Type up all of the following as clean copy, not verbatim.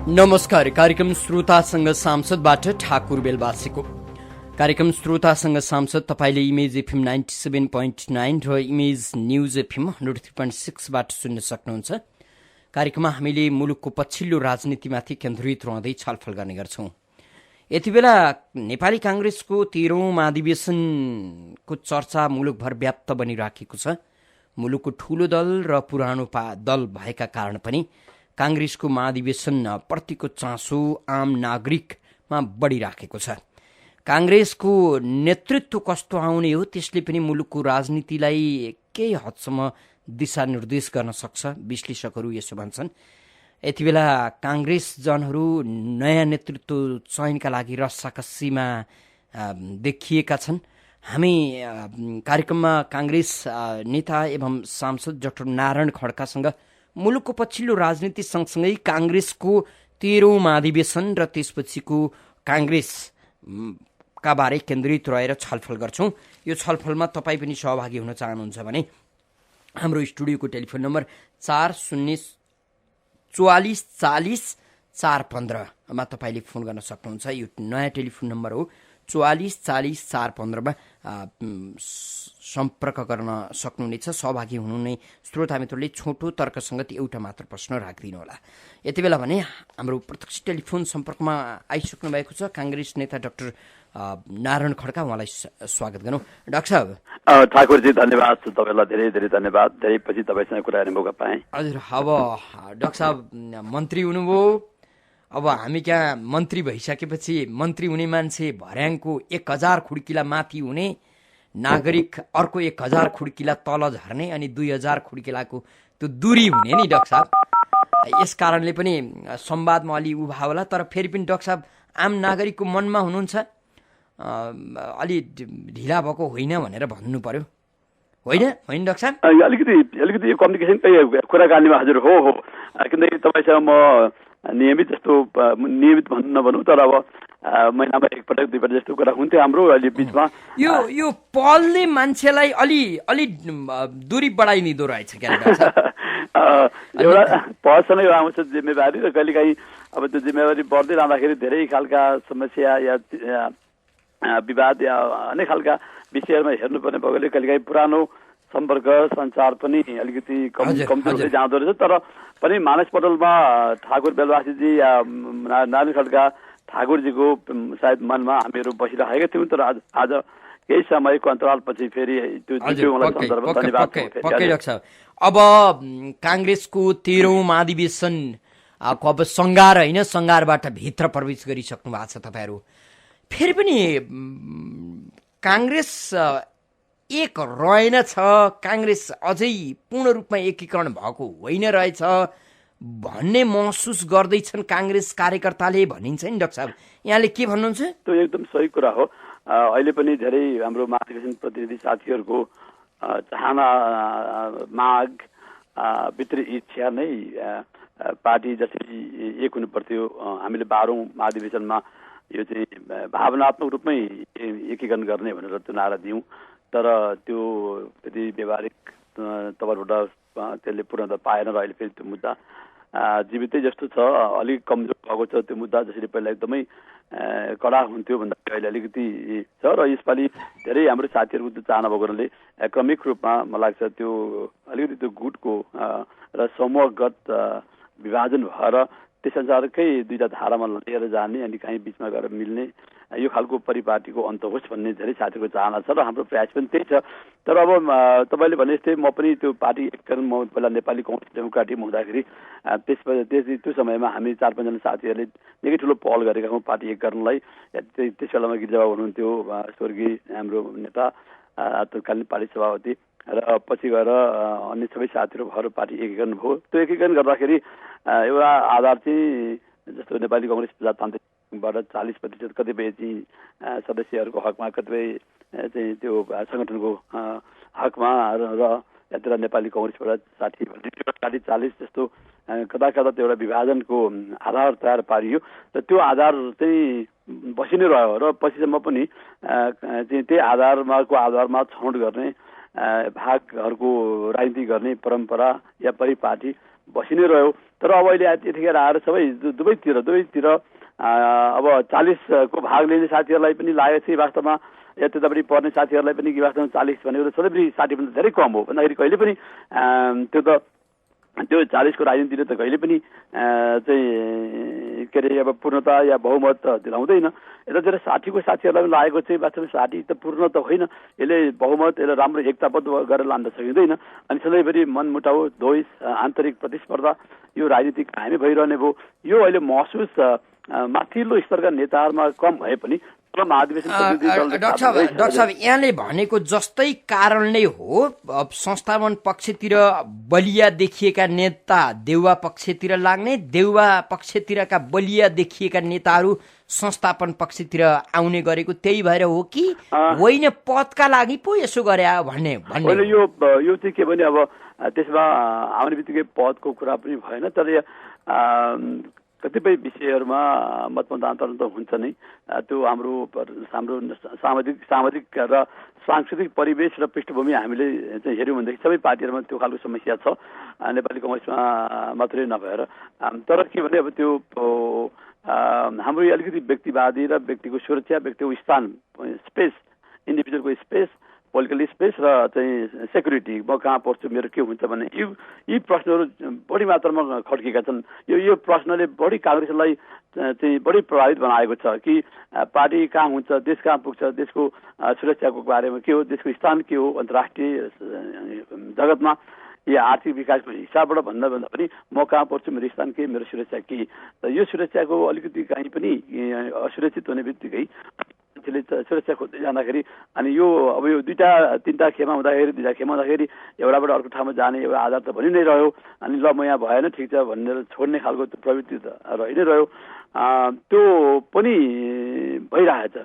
नमस्कार। कार्यक्रम श्रोतासँग सांसदबाट ठाकुर बेलबासीको। कार्यक्रम श्रोतासँग सांसद तपाईले इमेज एफएम 97.9 र इमेज न्यूज एफएम 103.6 सुन्न सक्नुहुन्छ। कार्यक्रममा हामीले मुलुकको पछिल्लो राजनीतिमाथि केन्द्रित रहँदै छलफल गर्ने गर्छौं। यति बेला नेपाली कांग्रेसको 13औं महाधिवेशनको चर्चा मुलुकभर व्याप्त बनिराखेको छ। मुलुकको ठूलो दल र पुरानो दल भएका कारण पनि कांग्रेसको महाधिवेशन प्रतिको चासो आम नागरिकमा बढिराखेको छ। कांग्रेसको नेतृत्व कस्तो आउने हो त्यसले पनि मुलुकको राजनीतिलाई केही हदसम्म दिशानिर्देश गर्न सक्छ, विश्लेषकहरू यसो भन्छन्। यति बेला कांग्रेस जनहरू नयाँ नेतृत्व चयनका लागि रस्साकस्सीमा देखिएका छन्। हामी कार्यक्रममा कांग्रेस नेता एवं सांसद डाक्टर नारायण खड्कासँग मुलुकको पछिल्लो राजनीति सँगसँगै कांग्रेसको 13औं महाधिवेशन र त्यसपछिको कांग्रेसका बारे केन्द्रित रहेर छलफल गर्छौं। यो छलफलमा तपाईँ पनि सहभागी हुन चाहनुहुन्छ भने हाम्रो स्टुडियोको टेलिफोन नम्बर 40404015 मा तपाईले फोन गर्न सक्नुहुन्छ। यो नयाँ टेलिफोन नम्बर हो। 40404015 मा सम्पर्क गर्न सक्नुहुनेछ। सहभागी हुनुहुने श्रोता मित्रले छोटो तर्कसंगत एउटा मात्र प्रश्न राखिदिनु होला। यति बेला भने हाम्रो प्रत्यक्ष टेलिफोन सम्पर्कमा आइसक्नु भएको छ कांग्रेस नेता डाक्टर नारायण खड्का। उहाँलाई स्वागत गरौँ। डाक्टर साहब। ठाकुरजी धन्यवाद, तपाईलाई धेरै धेरै धन्यवाद। धेरै पछि तपाईसँग कुरा गर्ने मौका पाएँ। हजुर, अब डाक्टर साहब मन्त्री हुनुभयो। अब हामी क्या मन्त्री भइसकेपछि मन्त्री हुने मान्छे भर्याङको 1000 खुड्किला माथि हुने, नागरिक अर्को 1000 खुड्किला तल झर्ने अनि 2000 खुड्किलाको त्यो दूरी हुने नि डाक्टर साहब। यस कारणले पनि संवादमा अलि उभा होला। तर फेरि पनि डाक्टर साहब आम नागरिकको मनमा हुनुहुन्छ अलि ढिला भएको होइन भनेर भन्नु पर्यो, होइन होइन डाक्टर साहब? अलिकति यो कम्युनिकेसनकै कुराकानीमा हजुर हो किनकि तपाईँसँग म नियमित भन्नु नभनौँ तर अब महिनामा एकपटक दुईपटक जस्तो कुरा हुन्थ्यो हाम्रो। अहिले बिचमा यो पलले मान्छेलाई अलि दूरी बढाइदिँदो रहेछ क्या एउटा पहसँग आउँछ जिम्मेवारी र कहिलेकाहीँ अब त्यो जिम्मेवारी बढ्दै जाँदाखेरि धेरै खालका समस्या या विवाद या अनेक खालका विषयहरूमा हेर्नुपर्ने भएकोले कहिलेकाहीँ पुरानो सम्पर्क सञ्चार पनि अलिकति कमजोर हुँदै जाँदो रहेछ। तर पनि मानसपटलमा ठाकुर बेलवासीजी या नारायण खड्का ठाकुरजीको सायद मनमा हामीहरू बसिरहेका थियौँ। तर आज केही समयको अन्तरालपछि फेरि त्यो धन्यवाद। अब कांग्रेसको 13औं महाधिवेशन अब संगार होइन, संगारबाट भित्र प्रवेश गरिसक्नु भएको छ तपाईँहरू। फेरि पनि कांग्रेस एक रहेनछ, कांग्रेस अझै पूर्ण रूपमा एकीकरण भएको होइन रहेछ भन्ने महसुस गर्दैछन् कांग्रेस कार्यकर्ताले भनिन्छ नि डाक्टर साहब। यहाँले के भन्नुहुन्छ? त्यो एकदम सही कुरा हो। अहिले पनि धेरै हाम्रो महाधिवेशन प्रतिनिधि साथीहरूको चाहना, माग, भित्री इच्छा नै पार्टी जसरी एक हुनु पर्थ्यो। हामीले 12औं महाधिवेशनमा यो चाहिँ भावनात्मक रूपमै एकीकरण गर्ने भनेर त्यो नारा दियौँ। तर त्यो त्यति व्यावहारिक तवरबाट त्यसले पूर्णता पाएन र अहिले फेरि त्यो मुद्दा जीवितै जस्तो छ। अलिक कमजोर भएको छ त्यो मुद्दा। जसरी पहिला एकदमै कडा हुन्थ्यो भन्दाखेरि अहिले अलिकति छ र यसपालि धेरै हाम्रो साथीहरूको त्यो चाहना भएको हुनाले क्रमिक रूपमा मलाई लाग्छ त्यो अलिकति त्यो गुटको र समूहगत विभाजन भएर त्यसअनुसारकै दुईटा धारामा लिएर जाने अनि कहीँ बिचमा गएर मिल्ने यो खालको परिपाटीको अन्त होस् भन्ने धेरै साथीहरूको चाहना छ र हाम्रो प्रयास पनि त्यही छ। तर अब तपाईँले भने जस्तै म पनि त्यो पार्टी एकीकरण म पहिला नेपाली कम्युनिस्ट डेमोक्रेटिक हुँदाखेरि त्यो समयमा हामी 4-5 जना साथीहरूले निकै ठुलो पहल गरेका छौँ पार्टी एकीकरणलाई। त्यस बेलामा गिरिजाबाबु हुनुहुन्थ्यो, स्वर्गीय हाम्रो नेता, तत्कालीन पार्टी सभापति र पछि गएर अन्य सबै साथीहरू भएर पार्टी एकीकरण भयो। त्यो एकीकरण गर्दाखेरि एउटा आधार चाहिँ जस्तो नेपाली कङ्ग्रेस प्रजातान्त्रिकबाट 40% कतिपय चाहिँ सदस्यहरूको हकमा, कतिपय चाहिँ त्यो सङ्गठनको हकमा र यता नेपाली कङ्ग्रेसबाट 60 जस्तो कता कता त्यो एउटा विभाजनको आधार तयार पारियो र त्यो आधार चाहिँ बसि नै रह्यो र पछिसम्म पनि चाहिँ त्यही आधारमा छनौट गर्ने भागहरूको राजनीति गर्ने परम्परा या परिपाटी बसि नै रह्यो। तर अब अहिले यतिखेर आएर सबै दुवैतिर अब 40 को भाग लिने साथीहरूलाई पनि लागेको छ वास्तवमा, या त्यतापट्टि पढ्ने साथीहरूलाई पनि कि वास्तवमा 40 भनेको सधैँभरि 60 धेरै कम हो। भन्दाखेरि कहिले पनि त्यो 40 को राजनीतिले त कहिले पनि चाहिँ के अरे अब पूर्णता या बहुमत दिलाउँदैन। यतातिर 60 को साथीहरूलाई पनि लागेको चाहिँ वास्तवमा 60 त पूर्ण त होइन, यसले बहुमत यसले राम्रो एकताबद्ध गरेर लान सकिँदैन। अनि सधैँभरि मनमुटाउ, द्वेष, आन्तरिक प्रतिस्पर्धा यो राजनीति कायमै भइरहने भयो। यो अहिले महसुस माथिल्लो स्तरका नेताहरूमा कम भए पनि डाक्टर साहब यहाँले भनेको जस्तै कारण नै हो। अब संस्थापन पक्षतिर बलिया देखिएका नेता देउवा पक्षतिर लाग्ने, देउवा पक्षतिरका बलिया देखिएका नेताहरू संस्थापन पक्षतिर आउने गरेको त्यही भएर हो कि होइन पदका लागि पो यसो गरे भन्ने यो चाहिँ के भने अब त्यसमा आउने बित्तिकै पदको कुरा पनि भएन। तर कतिपय विषयहरूमा मतमतान्तरण त हुन्छ नै। त्यो हाम्रो सामाजिक र सांस्कृतिक परिवेश र पृष्ठभूमि हामीले चाहिँ हेऱ्यौँ भनेदेखि सबै पार्टीहरूमा त्यो खालको समस्या छ, नेपाली कङ्ग्रेसमा मात्रै नभएर। तर के भने अब त्यो हाम्रो अलिकति व्यक्तिवादी र व्यक्तिको सुरक्षा, व्यक्तिको स्थान, स्पेस, इन्डिभिजुअलको स्पेस, पोलिटिकल स्पेस र चाहिँ सेक्युरिटी, म कहाँ पढ्छु, मेरो के हुन्छ भन्ने यी प्रश्नहरू बढी मात्रामा खड्किएका छन्। यो प्रश्नले बढी काङ्ग्रेसलाई चाहिँ बढी प्रभावित बनाएको छ कि पार्टी कहाँ हुन्छ, देश कहाँ पुग्छ, देशको सुरक्षाको बारेमा के हो, देशको स्थान के हो अन्तर्राष्ट्रिय जगतमा, या आर्थिक विकासको हिसाबबाट भन्दा पनि म कहाँ पढ्छु, मेरो स्थान के, मेरो सुरक्षा के। र यो सुरक्षाको अलिकति कहीँ पनि असुरक्षित हुने बित्तिकै सुरक्षा खोज्दै जाँदाखेरि अनि यो अब यो तीनटा खेमा हुँदाखेरि एउटाबाट अर्को ठाउँमा जाने एउटा आधार त भनि नै रह्यो। अनि ल म यहाँ भएन ठिक छ भनेर छोड्ने खालको प्रवृत्ति त रहि नै रह्यो। त्यो पनि भइरहेछ।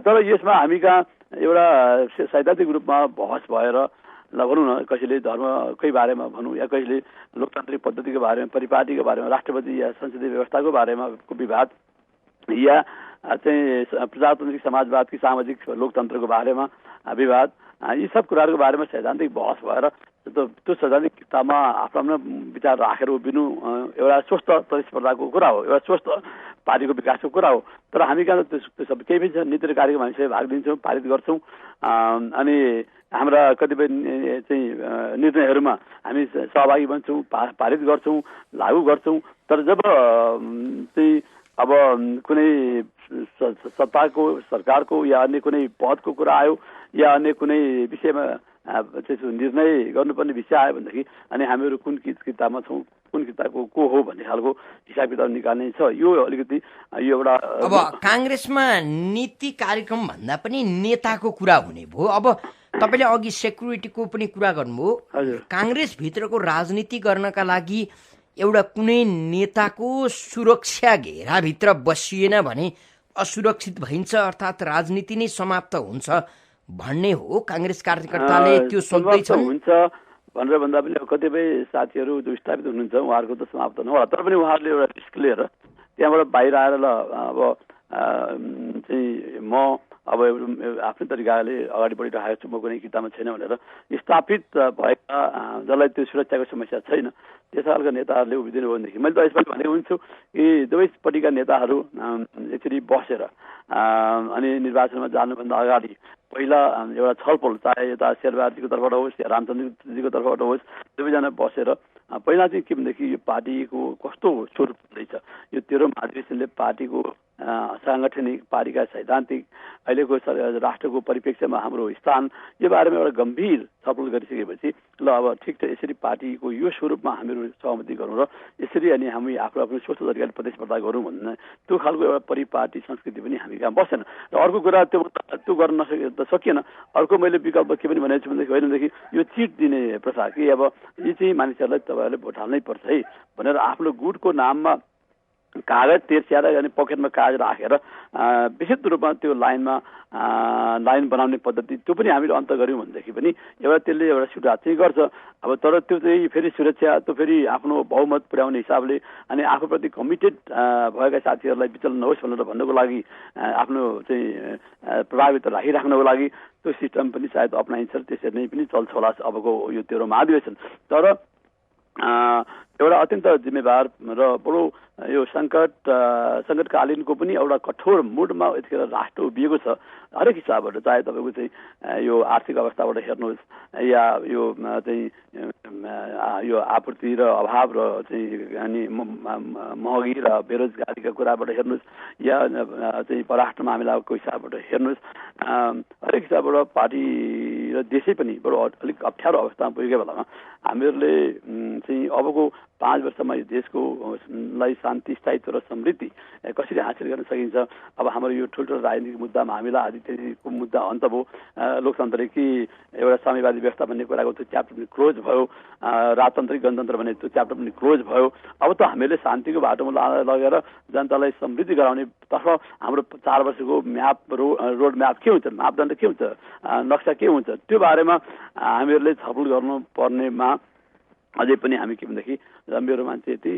तर यसमा हामी कहाँ एउटा सैद्धान्तिक रूपमा बहस भएर ल भनौँ न, कसैले धर्मकै बारेमा भनौँ या कसैले लोकतान्त्रिक पद्धतिको बारेमा, परिपाटीको बारेमा, राष्ट्रपति या संसदीय व्यवस्थाको बारेमा विवाद, या चाहिँ प्रजातान्त्रिक समाजवादकी सामाजिक लोकतन्त्रको बारेमा विवाद, यी सब कुराहरूको बारेमा सैद्धान्तिक बहस भएर त्यो सैद्धान्तिक किताबमा आफ्नो विचार राखेर उभिनु एउटा स्वस्थ प्रतिस्पर्धाको कुरा हो, एउटा स्वस्थ पार्टीको विकासको कुरा हो। तर हामी कहाँ त्यो सब केही पनि छ। नीति र कार्यक्रम हामी सबै भाग लिन्छौँ, पारित गर्छौँ, अनि हाम्रा कतिपय चाहिँ निर्णयहरूमा हामी सहभागी बन्छौँ, पारित गर्छौँ, लागू गर्छौँ। तर जब चाहिँ अब कुनै सत्ताको, सरकारको या अन्य कुनै पदको कुरा आयो या अन्य कुनै विषयमा त्यसो निर्णय गर्नुपर्ने विषय आयो भनेदेखि अनि हामीहरू कुन किताबमा छौँ, कुन किताबको को हो भन्ने खालको हिसाब किताब निकाल्ने छ। यो अलिकति यो एउटा अब काङ्ग्रेसमा नीति कार्यक्रम भन्दा पनि नेताको कुरा हुने भयो। अब तपाईँले अघि सेक्युरिटीको पनि कुरा गर्नुभयो। काङ्ग्रेस भित्रको राजनीति गर्नका लागि एउटा कुनै नेताको सुरक्षा घेराभित्र बसिएन भने असुरक्षित भइन्छ, अर्थात् राजनीति नै समाप्त हुन्छ भन्ने हो काङ्ग्रेस कार्यकर्ताले त्यो सोच्दैछन्। हुन्छ भनेर भन्दा पनि कतिपय साथीहरू जो स्थापित हुनुहुन्छ उहाँहरूको त समाप्त नहोला, तर पनि उहाँहरूले एउटा रिस्क लिएर त्यहाँबाट बाहिर आएर ल अब चाहिँ म अब आफ्नै तरिकाले अगाडि बढिरहेको छु, म कुनै किताबमा छैन भनेर स्थापित भएका जसलाई त्यो सुरक्षाको समस्या छैन त्यस्ता खालका नेताहरूले उभिदिनु भयो भनेदेखि मैले त यसपालि भनेको हुन्छु कि दुवैपट्टिका नेताहरू यसरी बसेर अनि निर्वाचनमा जानुभन्दा अगाडि पहिला एउटा छलफल, चाहे यता शेरबहादुरजीको तर्फबाट होस् या रामचन्द्रजीको तर्फबाट होस्, दुवैजना बसेर पहिला चाहिँ के भनेदेखि यो पार्टीको कस्तो स्वरूप हुँदैछ, यो 13औं महाधिवेशनले पार्टीको सांगठनिक, पार्टीका सैद्धान्तिक, अहिलेको राष्ट्रको परिप्रेक्ष्यमा हाम्रो स्थान, यो बारेमा एउटा गम्भीर छलफल गरिसकेपछि ल अब ठिक छ, यसरी पार्टीको यो स्वरूपमा हामीहरू सहमति गरौँ र यसरी अनि हामी आफ्नो स्वस्थ तरिकाले प्रतिस्पर्धा गरौँ भन्ने त्यो खालको एउटा परिपाटी संस्कृति पनि हामी कहाँ बसेन। र अर्को कुरा त्यो गर्न सकिएन। अर्को मैले विकल्प के पनि भनेको छु भनेदेखि होइनदेखि यो चिट दिने प्रथा कि अब यी चाहिँ मानिसहरूलाई तपाईँहरूले भोट हाल्नै पर्छ है भनेर आफ्नो गुटको नाममा कागज तेर्स्याएर अनि पकेटमा कागज राखेर विशुद्ध रूपमा त्यो लाइन बनाउने पद्धति त्यो पनि हामीले अन्त गऱ्यौँ भनेदेखि पनि एउटा त्यसले एउटा सुधार चाहिँ गर्छ। अब तर त्यो चाहिँ फेरि सुरक्षा, त्यो फेरि आफ्नो बहुमत पुर्याउने हिसाबले अनि आफूप्रति कमिटेड भएका साथीहरूलाई विचलन नहोस् भनेर भन्नको लागि आफ्नो चाहिँ प्रभावित राखिराख्नको लागि त्यो सिस्टम पनि सायद अपनाइन्छ। त्यसरी नै पनि चल्छ होला अबको यो 13औं महाधिवेशन। तर एउटा अत्यन्त जिम्मेवार र बडो यो सङ्कटकालीनको पनि एउटा कठोर मुडमा यतिखेर राष्ट्र उभिएको छ हरेक हिसाबबाट, चाहे तपाईँको चाहिँ यो आर्थिक अवस्थाबाट हेर्नुहोस् या यो चाहिँ यो आपूर्ति र अभाव र चाहिँ अनि महँगी र बेरोजगारीका कुराबाट हेर्नुहोस् या चाहिँ परराष्ट्र मामिलाको हिसाबबाट हेर्नुहोस्, हरेक हिसाबबाट पार्टी र देशै पनि बडो अलिक अप्ठ्यारो अवस्थामा पुगेको बेलामा हामीहरूले चाहिँ अबको 5 वर्षमा यो देशको लाई शान्ति, स्थायित्व र समृद्धि कसरी हासिल गर्न सकिन्छ। अब हाम्रो यो ठुल्ठुलो राजनीतिक मुद्दा मामिला आदिको मुद्दा अन्त भयो, लोकतन्त्र कि एउटा साम्यवादी व्यवस्था भन्ने कुराको त्यो च्याप्टर पनि क्लोज भयो, राजतन्त्रिक गणतन्त्र भन्ने त्यो च्याप्टर पनि क्लोज भयो। अब त हामीले शान्तिको बाटोमा लगेर जनतालाई समृद्धि गराउने तर्फ हाम्रो 4 वर्षको म्याप रोड म्याप के हुन्छ, मापदण्ड के हुन्छ, नक्सा के हुन्छ, त्यो बारेमा हामीहरूले छलफल गर्नुपर्नेमा अझै पनि हामी के भनेदेखि मेरो मान्छे यति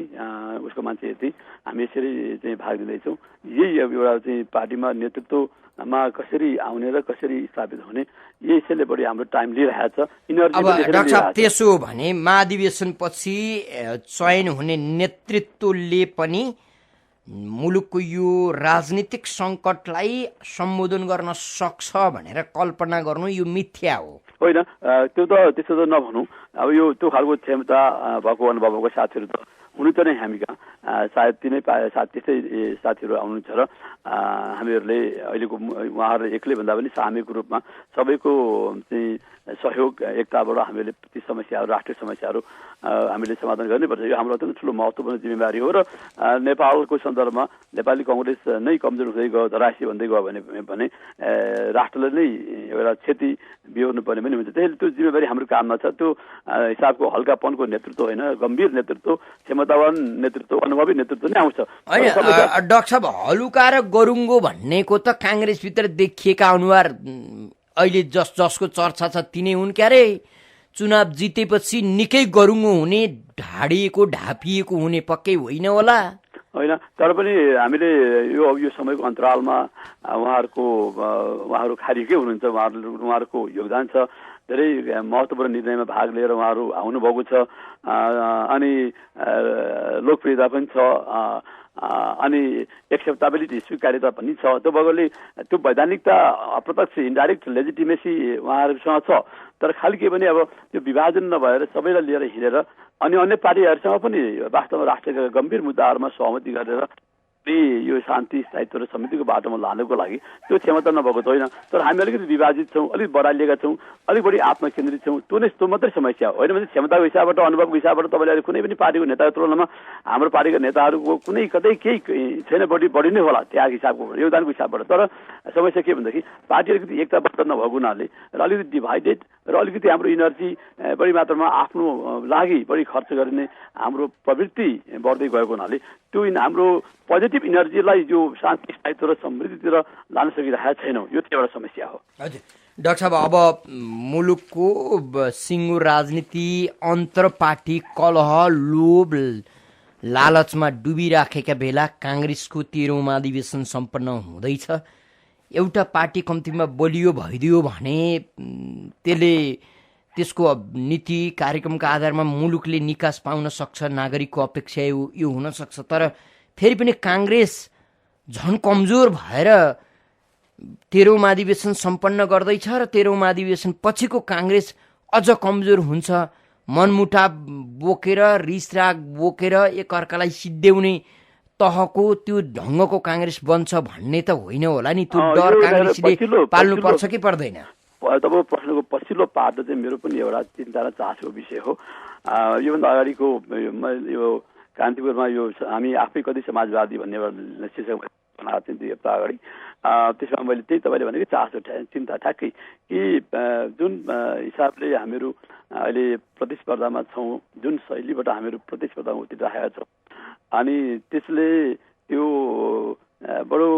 उसको मान्छे यति हामी यसरी चाहिँ भाग लिँदैछौँ। यही एउटा चाहिँ पार्टीमा नेतृत्वमा कसरी आउने र कसरी स्थापित हुने यसैले बढी हाम्रो टाइम लिइरहेको छ। अब डाक्टर साहब त्यसो भने महाधिवेशनपछि चयन हुने नेतृत्वले पनि मुलुकको यो राजनीतिक सङ्कटलाई सम्बोधन गर्न सक्छ भनेर कल्पना गर्नु यो मिथ्या हो होइन। त्यो त त्यसो त नभनौँ। अब यो त्यो खालको क्षमता भएको अनुभवको साथीहरू त हुनु त नै हामी कहाँ सायद त्यस्तै साथीहरू आउनुहुन्छ र हामीहरूले अहिलेको उहाँहरू एक्लै भन्दा पनि सामूहिक रूपमा सबैको चाहिँ सहयोग एकताबाट हामीले ती समस्याहरू, राष्ट्रिय समस्याहरू हामीले समाधान गर्नुपर्छ। यो हाम्रो अत्यन्त ठुलो महत्त्वपूर्ण जिम्मेवारी हो र नेपालको सन्दर्भमा नेपाली कङ्ग्रेस नै कमजोर हुँदै गयो, धराशी भन्दै गयो भने राष्ट्रले नै एउटा क्षति बिहोर्नु पर्ने पनि हुन्छ। त्यसैले त्यो जिम्मेवारी हाम्रो काममा छ। त्यो हिसाबको हल्कापनको नेतृत्व होइन, गम्भीर नेतृत्व, क्षमतावान नेतृत्व, अनुभवी नेतृत्व नै आउँछ। डाक्टर साहब, हलुका र गरुङ्गो भन्नेको त काङ्ग्रेसभित्र देखिएका अनुहार अहिले जसको चर्चा छ तिनै हुन् क्यारे। चुनाव जितेपछि निकै गरुङ्गो हुने, ढाडिएको ढापिएको हुने पक्कै होइन होला। होइन, तर पनि हामीले यो समयको अन्तरालमा उहाँहरू खारिकै हुनुहुन्छ, उहाँहरूको योगदान छ। धेरै महत्त्वपूर्ण निर्णयमा भाग लिएर उहाँहरू आउनुभएको छ अनि लोकप्रियता पनि छ अनि एक्सेप्टेबिलिटी, स्वीकार्यता पनि छ। त्यो भएकोले त्यो वैधानिकता, अप्रत्यक्ष इन्डाइरेक्ट लेजिटिमेसी उहाँहरूसँग छ। तर खालि के भने अब त्यो विभाजन नभएर सबैलाई लिएर हिँडेर अनि अन्य पार्टीहरूसँग पनि वास्तवमा राष्ट्रका गम्भीर मुद्दाहरूमा सहमति गरेर यो शान्ति, स्थायित्व र समृद्धिको बाटोमा लानुको लागि त्यो क्षमता नभएको त होइन। तर हामी अलिकति विभाजित छौँ, अलिक बढालिएका छौँ, अलिक बढी आत्मकेन्द्रित छौँ। त्यो मात्रै समस्या होइन भने क्षमताको हिसाबबाट, अनुभवको हिसाबबाट तपाईँले अहिले कुनै पनि पार्टीको नेताको तुलनामा हाम्रो पार्टीका नेताहरूको कुनै कतै केही छैन, बढी नै होला त्याग हिसाबको, योगदानको हिसाबबाट। तर समस्या के भनेदेखि पार्टी अलिकति एकताबद्ध नभएको हुनाले र अलिकति डिभाइडेड र अलिकति हाम्रो इनर्जी बढी मात्रामा आफ्नो लागि बढी खर्च गरिने हाम्रो प्रवृत्ति बढ्दै गएको हुनाले त्यो हाम्रो पोजिटिभ इनर्जीलाई यो शान्ति, स्थायित्व र समृद्धितिर लान सकिरहेका छैनौँ। यो चाहिँ एउटा समस्या हो। हजुर डाक्टर साहब, अब मुलुकको सिङ्गो राजनीति अन्तर पार्टी कलह, लोभ, लालचमा डुबिराखेका बेला काङ्ग्रेसको 13औं महाधिवेशन सम्पन्न हुँदैछ। एउटा पार्टी कम्तीमा बलियो भइदियो भने त्यसको नीति कार्यक्रमका आधारमा मुलुकले निकास पाउन सक्छ, नागरिकको अपेक्षा यो हुन सक्छ। तर फेरि पनि काङ्ग्रेस झन् कमजोर भएर 13औं महाधिवेशन सम्पन्न गर्दैछ र 13औं महाधिवेशन पछिको काङ्ग्रेस अझ कमजोर हुन्छ। मनमुटाव बोकेर, रिसराग बोकेर एकअर्कालाई सिद्ध्याउने तहको त्यो ढङ्गको काङ्ग्रेस बन्छ भन्ने त होइन होला नि। त्यो डर काङ्ग्रेसले पाल्नुपर्छ कि पर्दैन? तपाईँको प्रश्नको पछिल्लो पार्ट चाहिँ मेरो पनि एउटा चिन्ता र चासोको विषय हो। योभन्दा अगाडिको यो कान्तिपुरमा यो हामी आफै कति समाजवादी भन्ने एउटा शीर्षक बनाएको थिएँ 2 हप्ता अगाडि। त्यसमा मैले त्यही तपाईँले भनेको चासो चिन्ता ठ्याक्कै कि जुन हिसाबले हामीहरू अहिले प्रतिस्पर्धामा छौँ, जुन शैलीबाट हामीहरू प्रतिस्पर्धामा उत्रिरहेका छौँ अनि त्यसले त्यो बडो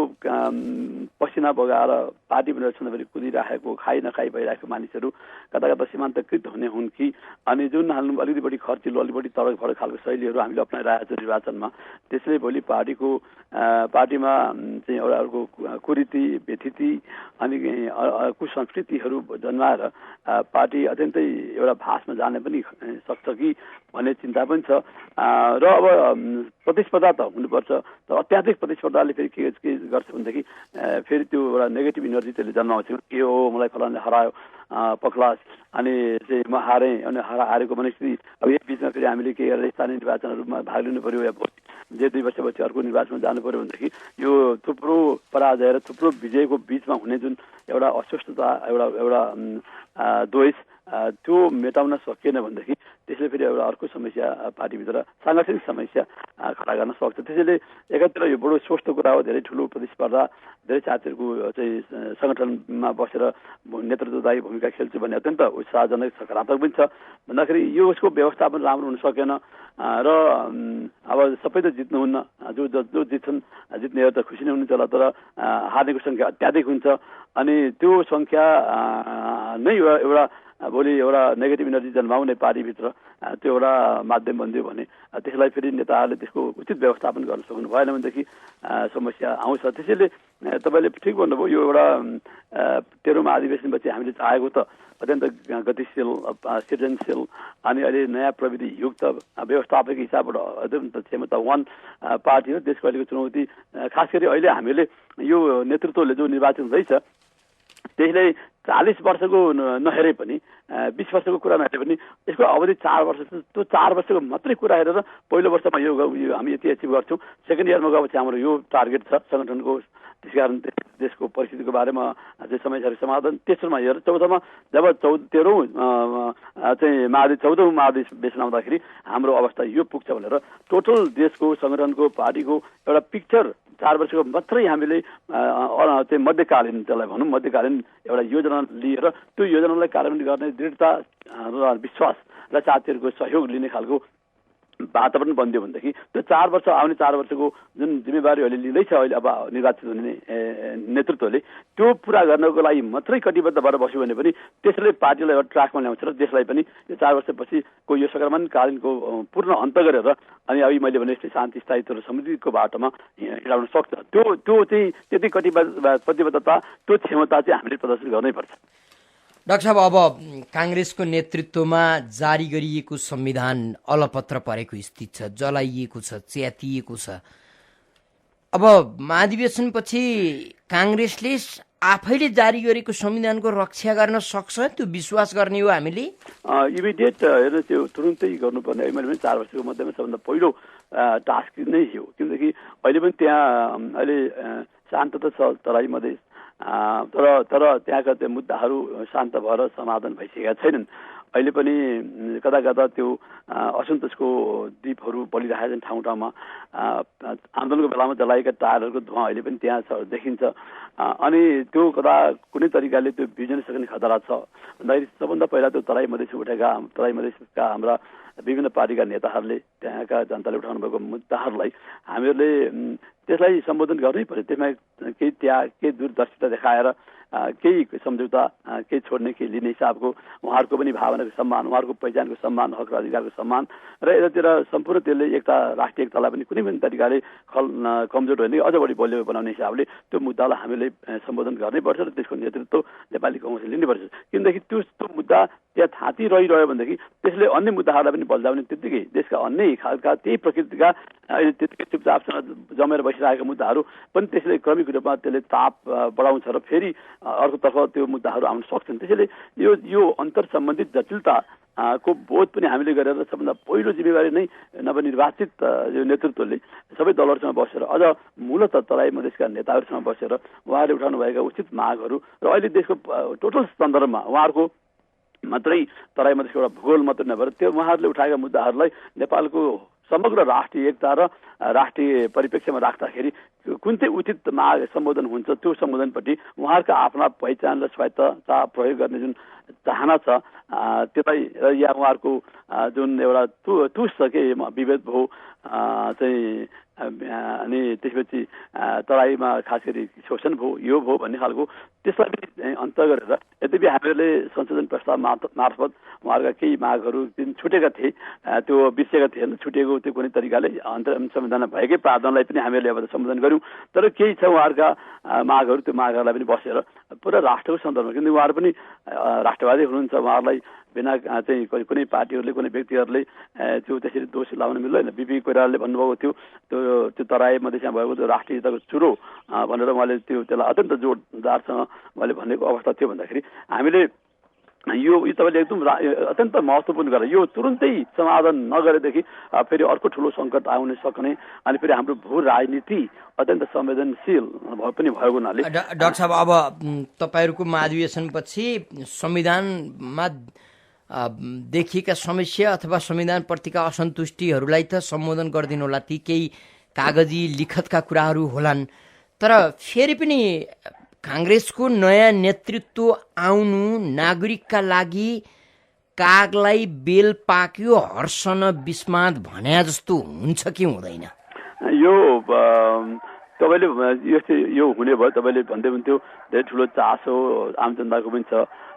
पसिना बगाएर पार्टी बनेर सधैँभरि कुदिराखेको खाइ नखाइ भइरहेको मानिसहरू कता कता सीमान्तकृत हुने हुन् कि अनि जुन हाल्नु अलिकति बढी खर्चिलो अलिक बढी तडक फडक खालको शैलीहरू हामीले अप्नाइरहेको छ निर्वाचनमा त्यसले भोलि पार्टीमा चाहिँ एउटा अर्को कुरीति व्यथिति अनि कुसंस्कृतिहरू जन्माएर पार्टी अत्यन्तै एउटा भासमा जाने पनि सक्छ कि भन्ने चिन्ता पनि छ र अब प्रतिस्पर्धा त हुनुपर्छ तर अत्याधिक प्रतिस्पर्धाले फेरि के गर्छ भनेदेखि फेरि त्यो एउटा नेगेटिभ इनर्जी त्यसले जन्माउँछ के हो मलाई फलानले हरायो पक्लास अनि चाहिँ म हारेँ अनि हारेको मनस्थिति अब यही बिचमा फेरि हामीले के गरेर स्थानीय निर्वाचनहरूमा भाग लिनु पर्यो या जे 2 वर्षपछि अर्को निर्वाचनमा जानु पर्यो भनेदेखि यो थुप्रो पराजय र थुप्रो विजयको बिचमा हुने जुन एउटा अस्वस्थता एउटा द्वेष त्यो मेटाउन सकिएन भनेदेखि त्यसले फेरि एउटा अर्को समस्या पार्टीभित्र सांगठनिक समस्या खडा गर्न सक्छ। त्यसैले एकातिर यो बडो स्वस्थ कुरा हो, धेरै ठुलो प्रतिस्पर्धा, धेरै साथीहरूको चाहिँ संगठनमा बसेर नेतृत्वदायी भूमिका खेल्छु भन्ने अत्यन्त उत्साहजनक सकारात्मक पनि छ। भन्दाखेरि यो उसको व्यवस्थापन राम्रो हुन सकेन र अब सबै त जित्नुहुन्न, जो जित्छन् जित्नेहरू त खुसी नै हुनुहुन्छ होला, तर हार्नेको सङ्ख्या अत्याधिक हुन्छ अनि त्यो सङ्ख्या नै एउटा भोलि एउटा नेगेटिभ इनर्जी जन्माउने पार्टीभित्र त्यो एउटा माध्यम बनिदियो भने त्यसलाई फेरि नेताहरूले त्यसको उचित व्यवस्थापन गर्न सक्नु भएन भनेदेखि समस्या आउँछ। त्यसैले तपाईँले ठिक भन्नुभयो, यो एउटा 13औं अधिवेशनपछि हामीले चाहेको त अत्यन्त गतिशील सृजनशील अनि अहिले नयाँ प्रविधि युक्त व्यवस्थापक हिसाबबाट अत्यन्त क्षमतावान पार्टी हो। देशको अहिलेको चुनौती खास गरी अहिले हामीले यो नेतृत्वले जो निर्वाचन रहेछ त्यसले 40 वर्षको नहेरे पनि 20 वर्षको कुरा नहेरे पनि यसको अवधि 4 वर्ष छ। त्यो 4 वर्षको मात्रै कुरा हेरेर पहिलो वर्षमा यो हामी यति एचिभ गर्छौँ, सेकेन्ड इयरमा गएपछि हाम्रो यो टार्गेट छ सङ्गठनको, त्यसकारण देशको परिस्थितिको बारेमा चाहिँ समस्याहरू समाधान। तेस्रोमा हेरेर चौथोमा जब 14औं महाधिवेशन आउँदाखेरि हाम्रो अवस्था यो पुग्छ भनेर टोटल देशको सङ्गठनको पार्टीको एउटा पिक्चर 4 वर्षको मात्रै हामीले चाहिँ मध्यकालीन, त्यसलाई भनौँ मध्यकालीन एउटा योजना लिएर त्यो योजनालाई कार्यान्वयन गर्ने दृढता र विश्वास र साथीहरूको सहयोग लिने खालको वातावरण बनिदियो भनेदेखि त्यो 4 वर्ष आउने 4 वर्षको जुन जिम्मेवारी अहिले लिँदैछ अहिले अब निर्वाचित हुने नेतृत्वले त्यो पुरा गर्नको लागि मात्रै कटिबद्ध भएर बस्यो भने पनि त्यसले पार्टीलाई एउटा ट्र्याकमा ल्याउँछ र देशलाई पनि यो 4 वर्षपछिको यो सङ्क्रमणकालीनको पूर्ण अन्त गरेर अनि अब मैले भने जस्तै शान्ति, स्थायित्व र समृद्धिको बाटोमा हिँडाउन सक्छ। त्यो चाहिँ त्यति प्रतिबद्धता, त्यो क्षमता चाहिँ हामीले प्रदर्शन गर्नैपर्छ। डाक्टर साहब, अब काङ्ग्रेसको नेतृत्वमा जारी गरिएको संविधान अलपत्र परेको स्थिति छ, जलाइएको छ, च्यातिएको छ। अब महाधिवेशनपछि काङ्ग्रेसले आफैले जारी गरेको संविधानको रक्षा गर्न सक्छ, त्यो विश्वास गर्ने हो हामीले? इमिडिएट हेर्नु त्यो तुरुन्तै गर्नुपर्ने, मैले पनि 4 वर्षको मध्येमा सबभन्दा पहिलो टास्क नै हो। किनकि अहिले पनि त्यहाँ अहिले शान्त त छ तराई मधेस, तर त्यहाँका त्यो मुद्दाहरू शान्त भएर समाधान भइसकेका छैनन्। अहिले पनि कता कता त्यो असन्तोषको दीपहरू बलिरहेका छन् ठाउँ ठाउँमा। आन्दोलनको बेलामा जलाएका टायरहरूको धुवा अहिले पनि त्यहाँ देखिन्छ अनि त्यो कता कुनै तरिकाले त्यो बिग्रिन सक्ने खतरा छ भन्दाखेरि सबभन्दा पहिला त्यो तराई मधेसका हाम्रा विभिन्न पार्टीका नेताहरूले त्यहाँका जनताले उठाउनु भएको मुद्दाहरूलाई हामीहरूले त्यसलाई सम्बोधन गर्नै पर्यो। त्यसमा केही त्याग, केही दूरदर्शिता देखाएर केही सम्झौता, केही छोड्ने, केही लिने हिसाबको उहाँहरूको पनि भावनाको सम्मान, उहाँहरूको पहिचानको सम्मान, हक र अधिकारको सम्मान र यतातिर सम्पूर्ण त्यसले एकता, राष्ट्रिय एकतालाई पनि कुनै पनि तरिकाले कमजोर होइन अझ बढी बलियो बनाउने हिसाबले त्यो मुद्दालाई हामीले सम्बोधन गर्नैपर्छ र त्यसको नेतृत्व नेपाली कङ्ग्रेसले लिनुपर्छ। किनकि त्यो मुद्दा त्यहाँ थाँती रहिरह्यो भनेदेखि त्यसले अन्य मुद्दाहरूलाई पनि बल्झाउने, त्यत्तिकै देशका अन्य खालका त्यही प्रकृतिका त्यत्तिकै चुपचापसँग जमेर बसिरहेका मुद्दाहरू पनि त्यसले क्रमिक रूपमा त्यसले ताप बढाउँछ र फेरि अर्कोतर्फ त्यो मुद्दाहरू आउन सक्छन्। त्यसैले यो अन्तर सम्बन्धित जटिलता को बोध पनि हामीले गरेर सबभन्दा पहिलो जिम्मेवारी नै नवनिर्वाचित यो नेतृत्वले सबै दलहरूसँग बसेर अझ मूलतः तराई मधेसका नेताहरूसँग बसेर उहाँहरूले उठाउनु भएका उचित मागहरू र अहिले देशको टोटल सन्दर्भमा उहाँहरूको मात्रै तराई मधेसको एउटा भूगोल मात्रै नभएर त्यो उहाँहरूले उठाएका मुद्दाहरूलाई नेपालको समग्र राष्ट्रिय एकता र राष्ट्रिय परिप्रेक्ष्यमा राख्दाखेरि कुन चाहिँ उचित माग सम्बोधन हुन्छ त्यो सम्बोधनपट्टि उहाँहरूका आफ्ना पहिचान र स्वायत्तता प्रयोग गर्ने जुन चाहना छ त्यसलाई या उहाँहरूको जुन एउटा तुस छ कि विभेद भयो चाहिँ अनि त्यसपछि तराईमा खास गरी शोषण भयो यो भयो भन्ने खालको त्यसलाई पनि अन्त गरेर यद्यपि हामीहरूले संशोधन प्रस्ताव मार्फत उहाँहरूका केही मागहरू जुन छुटेका थिए त्यो बिर्सेका थिएन छुटेको त्यो कुनै तरिकाले संविधानमा भएकै प्रावधानलाई पनि हामीहरूले अब सम्बोधन गर्यौँ तर केही छ उहाँहरूका मागहरू त्यो मागहरूलाई पनि बसेर पुरा राष्ट्रको सन्दर्भमा किनकि उहाँहरू पनि राष्ट्रवादी हुनुहुन्छ उहाँहरूलाई बिना चाहिँ कुनै पार्टीहरूले कुनै व्यक्तिहरूले त्यो त्यसरी दोष लाउन मिल्दैन बिपी कोइरालाले भन्नुभएको थियो त्यो तराई मधेसमा भएको त्यो राष्ट्रियताको चुरो भनेर उहाँले त्यसलाई अत्यन्त जोडदारसँग उहाँले भनेको अवस्था थियो भन्दाखेरि हामीले यो तपाईँले एकदम अत्यन्त महत्त्वपूर्ण गरेर यो तुरुन्तै समाधान नगरेदेखि फेरि अर्को ठुलो सङ्कट आउन सक्ने अनि फेरि हाम्रो भू राजनीति अत्यन्त संवेदनशील पनि भएको हुनाले डाक्टर साहब अब तपाईँहरूको महाधिवेशनपछि संविधानमा देखिएका समस्या अथवा संविधानप्रतिका असन्तुष्टिहरूलाई त सम्बोधन गरिदिनु होला ती केही कागजी लिखतका कुराहरू होलान् तर फेरि पनि काङ्ग्रेसको नयाँ नेतृत्व आउनु नागरिकका लागि कागलाई बेल पाक्यो हर्ष न विस्माद भन्या जस्तो हुन्छ कि हुँदैन यो तपाईँले यो हुने भयो तपाईँले भन्दै हुन्थ्यो धेरै ठुलो चासो आम जनताको पनि छ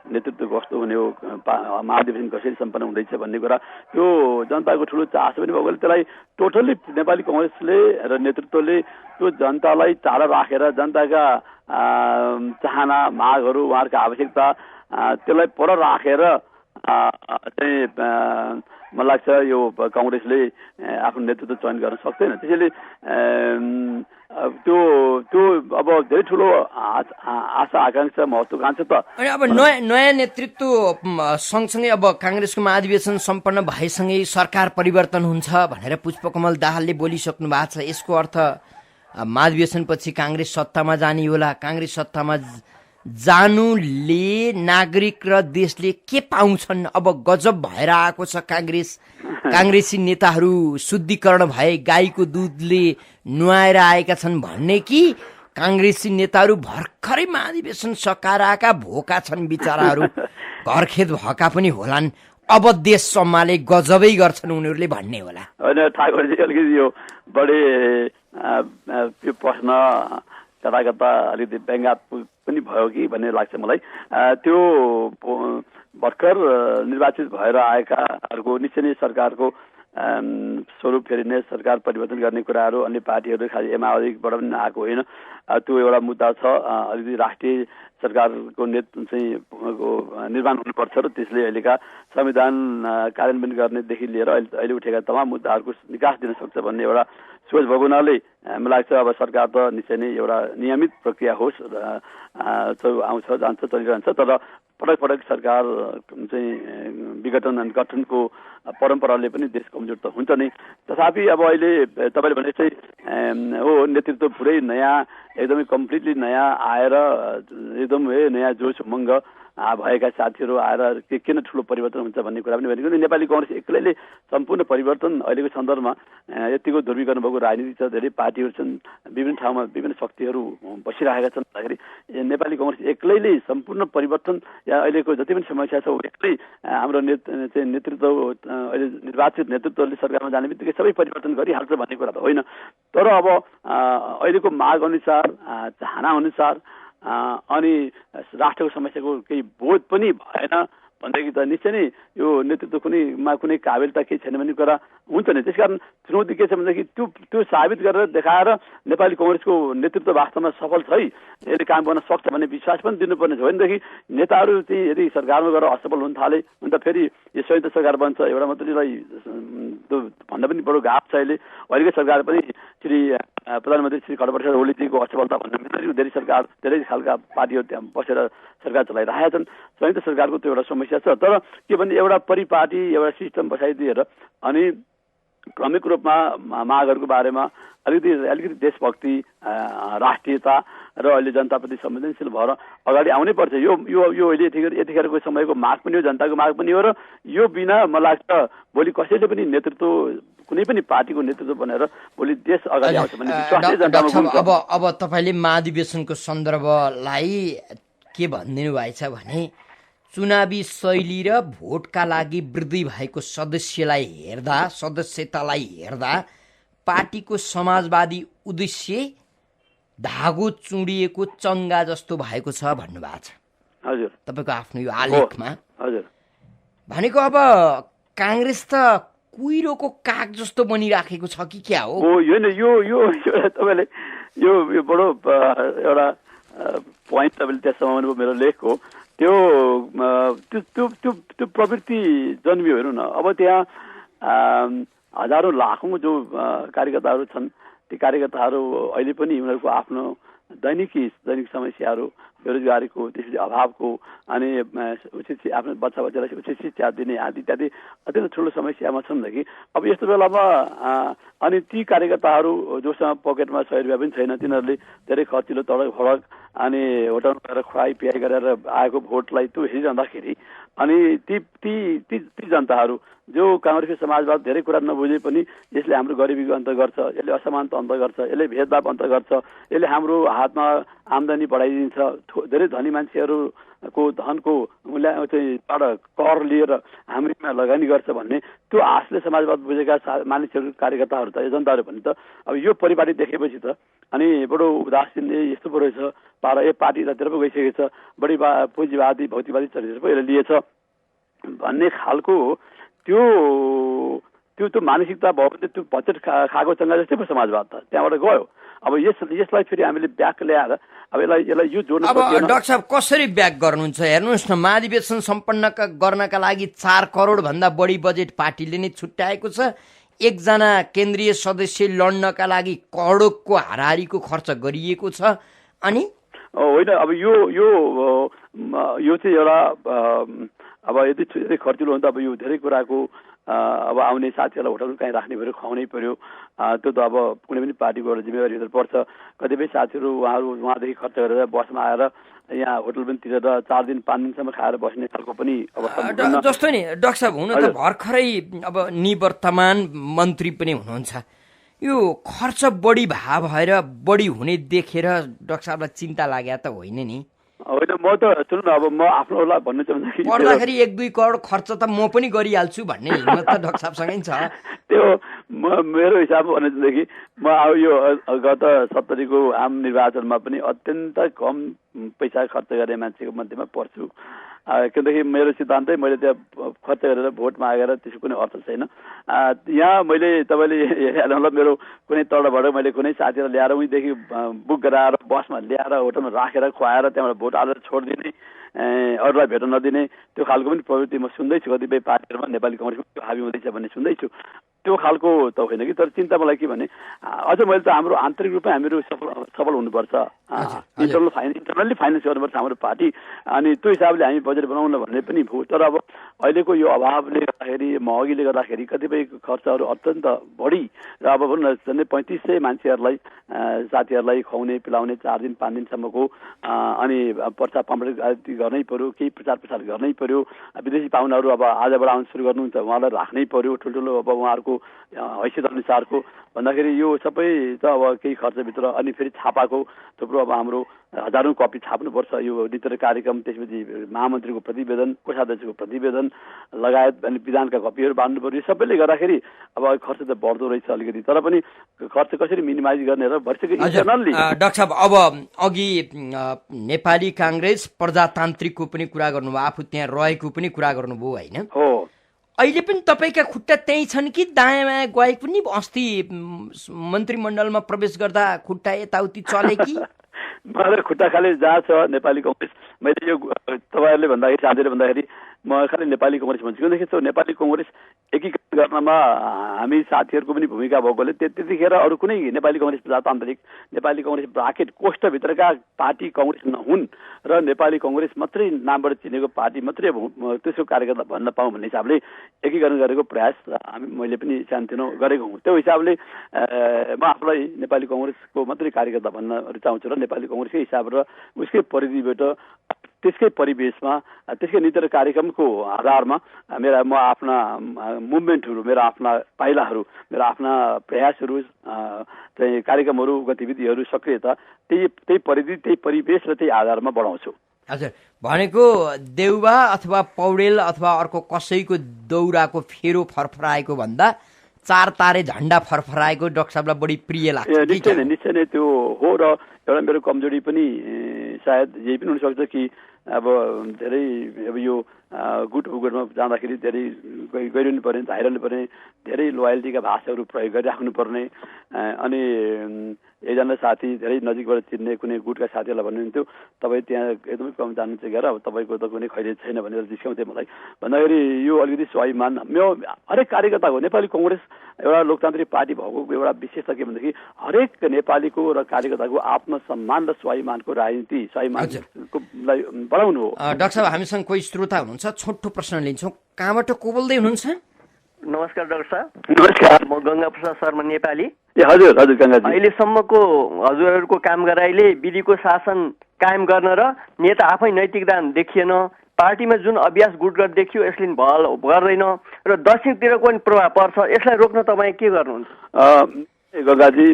नेतृत्व कस्तो हुने हो महाधिवेशन कसरी सम्पन्न हुँदैछ भन्ने कुरा त्यो जनताको ठुलो चासो पनि भएको त्यसलाई टोटल्ली नेपाली कङ्ग्रेसले र नेतृत्वले त्यो जनतालाई टाढा राखेर जनताका चाहना मागहरू उहाँहरूका आवश्यकता त्यसलाई पर राखेर चाहिँ मलाई लाग्छ यो कङ्ग्रेसले आफ्नो नेतृत्व चयन गर्न सक्दैन त्यसैले त्यो अब धेरै ठुलो आशा आकांक्षा महत्त्वाकांक्षा त अनि अब नयाँ नेतृत्व सँगसँगै अब काङ्ग्रेसको महाधिवेशन सम्पन्न भएसँगै सरकार परिवर्तन हुन्छ भनेर पुष्पकमल दाहालले बोलिसक्नु भएको छ यसको अर्थ महाधिवेशनपछि काङ्ग्रेस सत्तामा जाने होला काङ्ग्रेस सत्तामा जानुले नागरिक र देशले के पाउँछन् अब गजब भएर आएको छ काङ्ग्रेसी नेताहरू शुद्धिकरण भए गाईको दुधले नुहाएर आएका छन् भन्ने कि काङ्ग्रेसी नेताहरू भर्खरै महाधिवेशन सकाएर आएका भोका छन् बिचराहरू घरखेत भएका पनि होलान् अब देश सम्हाले गजबै गर्छन् उनीहरूले भन्ने होला होइन ठाकुरजी अलिकति यो बढे यो प्रश्न कता कता अलिकति व्यङ्गात्मक पनि भयो कि भन्ने लाग्छ मलाई त्यो भर्खर निर्वाचित भएर आएकाहरूको निश्चय नै सरकारको स्वरूप फेरिने सरकार परिवर्तन गर्ने कुराहरू अन्य पार्टीहरू खालि माओवादीबाट पनि आएको होइन त्यो एउटा मुद्दा छ अलिकति राष्ट्रिय सरकारको चाहिँ निर्माण हुनुपर्छ र त्यसले अहिलेका संविधान कार्यान्वयन गर्नेदेखि लिएर अहिले उठेका तमाम मुद्दाहरूको निकास दिन सक्छ भन्ने एउटा सोच भएको हुनाले मलाई लाग्छ अब सरकार त निश्चय नै एउटा नियमित प्रक्रिया होस् आउँछ जान्छ चलिरहन्छ तर पटक पटक सरकार चाहिँ विघटन अनि गठनको परम्पराले पनि देश कमजोर त हुन्छ नै तथापि अब अहिले तपाईँले भने चाहिँ हो नेतृत्व पुरै नयाँ एकदमै कम्प्लिटली नयाँ आएर एकदम नयाँ जोस उमङ्ग भएका साथीहरू आएर किन ठुलो परिवर्तन हुन्छ भन्ने कुरा पनि भनेको नेपाली काङ्ग्रेस एक्लैले सम्पूर्ण परिवर्तन अहिलेको सन्दर्भमा यतिको ध्रुवीकरण भएको राजनीति छ धेरै पार्टीहरू छन् विभिन्न ठाउँमा विभिन्न शक्तिहरू बसिरहेका छन् भन्दाखेरि नेपाली काङ्ग्रेस एक्लैले सम्पूर्ण परिवर्तन या अहिलेको जति पनि समस्या छ एक्लै हाम्रो नेतृत्व अहिले निर्वाचित नेतृत्वले सरकारमा जाने बित्तिकै सबै परिवर्तन गरिहाल्छ भन्ने कुरा त होइन तर अब अहिलेको माग अनुसार चाहना अनुसार अनि राष्ट्रको समस्याको केही बोध पनि भएन भनेदेखि त निश्चय नै यो नेतृत्व कुनै काबिलता केही छैन भन्ने कुरा हुन्छ नि त्यसकारण चुनौती के छ भनेदेखि त्यो साबित गरेर देखाएर नेपाली काङ्ग्रेसको नेतृत्व वास्तवमा सफल छ है यसले काम गर्न सक्छ भन्ने विश्वास पनि दिनुपर्ने छ भनेदेखि नेताहरू चाहिँ यदि सरकारमा गएर असफल हुन थाले भने त फेरि यो संयुक्त सरकार बन्छ एउटा मात्रैलाई भन्दा पनि बडो गाप छ अहिलेकै सरकार पनि श्री प्रधानमन्त्री श्री खडगप्रसाद ओलीजीको असफलता भन्न मिल्दैन धेरै खालका पार्टीहरू त्यहाँ बसेर सरकार चलाइरहेका छन् संयुक्त सरकारको त्यो एउटा समस्या छ तर के भने एउटा परिपाटी एउटा सिस्टम बसाइदिएर अनि क्रमिक रूपमा मागहरूको बारेमा अलिकति देशभक्ति राष्ट्रियता र अहिले जनताप्रति संवेदनशील भएर अगाडि आउनै पर्छ यो अहिले यतिखेरको समयको माग पनि हो जनताको माग पनि हो र यो बिना मलाई लाग्छ भोलि कसैले पनि नेतृत्व कुनै पनि पार्टीको नेतृत्व बनेर भोलि देश अगाडि आउँछ भन्ने विश्वास जनतामा अब तपाईँले महाधिवेशनको सन्दर्भलाई के भनिदिनु भएछ भने चुनावी शैली र भोटका लागि वृद्धि भएको सदस्यतालाई हेर्दा पार्टीको समाजवादी उद्देश्य धागो चुडिएको चङ्गा जस्तो भएको छ भन्नुभएको छ हजुर तपाईँको आफ्नो यो आलेखमा। हजुर भनेको अब काङ्ग्रेस त कुहिरोको काग जस्तो बनिराखेको छ कि क्या हो? यो तपाईँले यो बडो एउटा पोइन्ट तपाईँले त्यहाँ समाउनु मेरो लेखको त्यो प्रवृत्ति जन्मियो हेर्नु न। अब त्यहाँ हजारौँ लाखौँ जो कार्यकर्ताहरू छन् ती कार्यकर्ताहरू अहिले पनि उनीहरूको आफ्नो दैनिक समस्याहरू बेरोजगारीको त्यसपछि अभावको अनि उचित आफ्नो बच्चा बच्चालाई उचित शिक्षा दिने आदि इत्यादि अत्यन्त ठुलो समस्यामा छन् कि अब यस्तो बेलामा अनि ती कार्यकर्ताहरू जोसँग पकेटमा 100 रुपियाँ पनि छैन तिनीहरूले धेरै खर्चिलो तडक भडक अनि होटलमा गएर खुवाई पियाई गरेर आएको भोटलाई त्यो हेरिरहँदाखेरि अनि ती जनताहरू जो काङ्ग्रेसको समाजवाद धेरै कुरा नबुझे पनि यसले हाम्रो गरिबीको अन्त गर्छ, यसले असमानता अन्त गर्छ, यसले भेदभाव अन्त गर्छ, यसले हाम्रो हातमा आम्दानी बढाइदिन्छ, धेरै धनी मान्छेहरूको धनको मूल्य चाहिँ कर लिएर हामीमा लगानी गर्छ भन्ने त्यो आशले समाजवाद बुझेका मानिसहरू कार्यकर्ताहरू त जनताहरू भने त अब यो परिपाटी देखेपछि त अनि बडो उदासीनले यस्तो पो रहेछ पार्टी जतिर पो गइसकेको छ, बढी पुँजीवादी भौतिकवादी चरित्र पो यसले लिएछ भन्ने खालको त्यो मानसिकता भयो भने त्यो बजेट खाएको चङ्गा जस्तै पो समाजवाद त त्यहाँबाट गयो। अब यसलाई फेरि हामीले ब्याक ल्याएर अब यसलाई यो जोड्नु अब डाक्टर साहब कसरी ब्याक गर्नुहुन्छ? हेर्नुहोस् न, महाधिवेशन सम्पन्न गर्नका लागि 4 करोड भन्दा बढी बजेट पार्टीले नै छुट्याएको छ। एकजना केन्द्रीय सदस्य लड्नका लागि करोडको हाराहारीको खर्च गरिएको छ। अनि होइन अब यो चाहिँ एउटा अब यदि खर्चिलो हो भने त अब यो धेरै कुराको अब आउने साथीहरूलाई होटल कहीँ राख्ने पऱ्यो, खुवाउनै पऱ्यो, त्यो त अब कुनै पनि पार्टीको एउटा जिम्मेवारीभित्र पर्छ। कतिपय साथीहरू उहाँदेखि खर्च गरेर बसमा आएर यहाँ होटल पनि तिरेर 4 दिन 5 दिनसम्म खाएर बस्ने खालको पनि अवस्था जस्तो नि डाक्टर साहब हुन त भर्खरै अब निवर्तमान मन्त्री पनि हुनुहुन्छ, यो खर्च बढी भएर बढी हुने देखेर डाक्टर साहबलाई चिन्ता लाग्यो त होइन नि? होइन म त सुन्नु न, अब म आफ्नोलाई भन्नु चाहन्छु पर्दाखेरि 1-2 करोड खर्च त म पनि गरिहाल्छु भन्ने हिम्मत त डाक्टर साहबसँगै छ। त्यो मेरो हिसाबमा भन्नुदेखि म अब यो गत 70 को आम निर्वाचनमा पनि अत्यन्त कम पैसा खर्च गर्ने मान्छेको मध्येमा पर्छु। किनकि मेरो सिद्धान्तै मैले त्यहाँ खर्च गरेर भोट मागेर त्यसको कुनै अर्थ छैन। यहाँ मैले तपाईँले हेर्नुहोला मेरो कुनै तडबाट मैले कुनै साथीलाई ल्याएर उहीँदेखि बुक गराएर बसमा ल्याएर होटलमा राखेर खुवाएर त्यहाँबाट भोट हालेर छोडिदिने, अरूलाई भेट्न नदिने त्यो खालको पनि प्रवृत्ति म सुन्दैछु। कतिपय पार्टीहरूमा नेपाली कङ्ग्रेसमा त्यो हाबी हुँदैछ भन्ने सुन्दैछु। त्यो खालको त होइन कि, तर चिन्ता मलाई के भने अझ मैले त हाम्रो आन्तरिक रूपमा हामीहरू सफल हुनुपर्छ, इन्टरनल्ली फाइनेन्स गर्नुपर्छ हाम्रो पार्टी, अनि त्यो हिसाबले हामी बजेट बनाउन भन्ने पनि भयो। तर अब अहिलेको यो अभावले गर्दाखेरि महँगीले गर्दाखेरि कतिपय खर्चहरू अत्यन्त बढी र अब भनौँ न झन्डै 3500 मान्छेहरूलाई साथीहरूलाई खुवाउने पिलाउने 4 दिन 5 दिनसम्मको अनि प्रचार पम्पलेट गर्नै पर्यो, केही प्रचार प्रसार गर्नै पर्यो, विदेशी पाहुनाहरू अब आजबाट आउन सुरु गर्नुहुन्छ उहाँलाई राख्नै पर्यो ठुल्ठुलो अब उहाँहरूको हैसियत अनुसारको भन्दाखेरि यो सबै त अब केही खर्चभित्र। अनि फेरि छापाको थुप्रो अब हाम्रो हजारौँ कपी छाप्नुपर्छ यो नीति कार्यक्रम, त्यसपछि महामन्त्रीको प्रतिवेदन, कोषाध्यक्षको प्रतिवेदन लगायत अनि विधानका कपीहरू बाँड्नु पर्यो। सबैले गर्दाखेरि अब खर्च त बढ्दो रहेछ अलिकति, तर पनि खर्च कसरी मिनिमाइज गर्ने र इन्टरनल्ली। डाक्टर साहब अब अघि नेपाली काङ्ग्रेस प्रजातान्त्रिकको पनि कुरा गर्नुभयो, आफू त्यहाँ रहेको पनि कुरा गर्नुभयो होइन? हो। अहिले पनि तपाईँका खुट्टा त्यहीँ छन् कि दायाँ बायाँ गए पनि? अस्ति मन्त्रीमण्डलमा प्रवेश गर्दा खुट्टा यताउति चले कि? मलाई खुट्टा खालि जहाँ छ नेपाली कङ्ग्रेस, मैले यो तपाईँहरूले भन्दाखेरि साथीहरूले भन्दाखेरि म खालि नेपाली कङ्ग्रेस भन्छु। किनकि त्यो नेपाली कङ्ग्रेस एकीकरण गर्नमा हामी साथीहरूको पनि भूमिका भएकोले त्यतिखेर अरू कुनै नेपाली कङ्ग्रेस प्रजातान्त्रिक, नेपाली कङ्ग्रेस ब्राकेट कोष्ठभित्रका पार्टी कङ्ग्रेस नहुन् र नेपाली कङ्ग्रेस मात्रै नामबाट चिनेको पार्टी मात्रै त्यसको कार्यकर्ता भन्न पाऊँ भन्ने हिसाबले एकीकरण गरेको प्रयास मैले पनि सानोतिनो गरेको हुँ। त्यो हिसाबले म आफूलाई नेपाली कङ्ग्रेसको मात्रै कार्यकर्ता भन्न रुचाउँछु र नेपाली कङ्ग्रेसकै हिसाब र उसकै परिधिबाट त्यसकै परिवेशमा त्यसकै नीति र कार्यक्रमको आधारमा म आफ्ना मुभमेन्टहरू, मेरा आफ्ना पाइलाहरू, मेरा आफ्ना प्रयासहरू चाहिँ कार्यक्रमहरू, गतिविधिहरू, सक्रियता त्यही परिधि, त्यही परिवेश र त्यही आधारमा बढाउँछु। हजुर, भनेको देउबा अथवा पौडेल अथवा अर्को कसैको दौराको फेरो फरफराएको भन्दा चार तारे झण्डा फरफराएको डाक्टर साहबलाई बढी प्रिय लाग्छ? निश्चय नै त्यो हो। र एउटा मेरो कमजोरी पनि सायद यही पनि हुनसक्छ कि अब धेरै अब यो गुटमा जाँदाखेरि धेरै गरिरहनु पर्ने, धाइरहनु पर्ने, धेरै लोयल्टीका भाषाहरू प्रयोग गरिराख्नु पर्ने। अनि एकजना साथी धेरै नजिकबाट चिन्ने कुनै गुटका साथीहरूलाई भन्नुहुन्थ्यो, तपाईँ त्यहाँ एकदमै कम जानुहुन्छ क्या, अब तपाईँको त कुनै खैरियत छैन भनेर जिस्काउँथे मलाई। भन्दाखेरि यो अलिकति स्वाभिमान हरेक कार्यकर्ताको, नेपाली कङ्ग्रेस एउटा लोकतान्त्रिक पार्टी भएको एउटा विशेषता के भनेदेखि हरेक नेपालीको र कार्यकर्ताको आत्मसम्मान र स्वाभिमानको राजनीति, स्वाभिमानलाई बढाउनु हो। डाक्टर साहब, हामीसँग कोही श्रोता हुनुहुन्छ, छोटो प्रश्न लिन्छौँ। कहाँबाट को बोल्दै हुनुहुन्छ? नमस्कार डाक्टर साहब। नमस्कार, म गंगा प्रसाद शर्मा, नेपाली। हजुर हजुर गंगाजी। अहिलेसम्मको हजुरहरूको काम गराइले विधिको शासन कायम गर्न र नेता आफै नैतिकता देखिएन, पार्टीमा जुन अभ्यास गुटगट देखियो यसले भल गर्दैन र दक्षिणतिरको पनि प्रभाव पर्छ, यसलाई रोक्न तपाईँ के गर्नुहुन्छ? गंगाजी,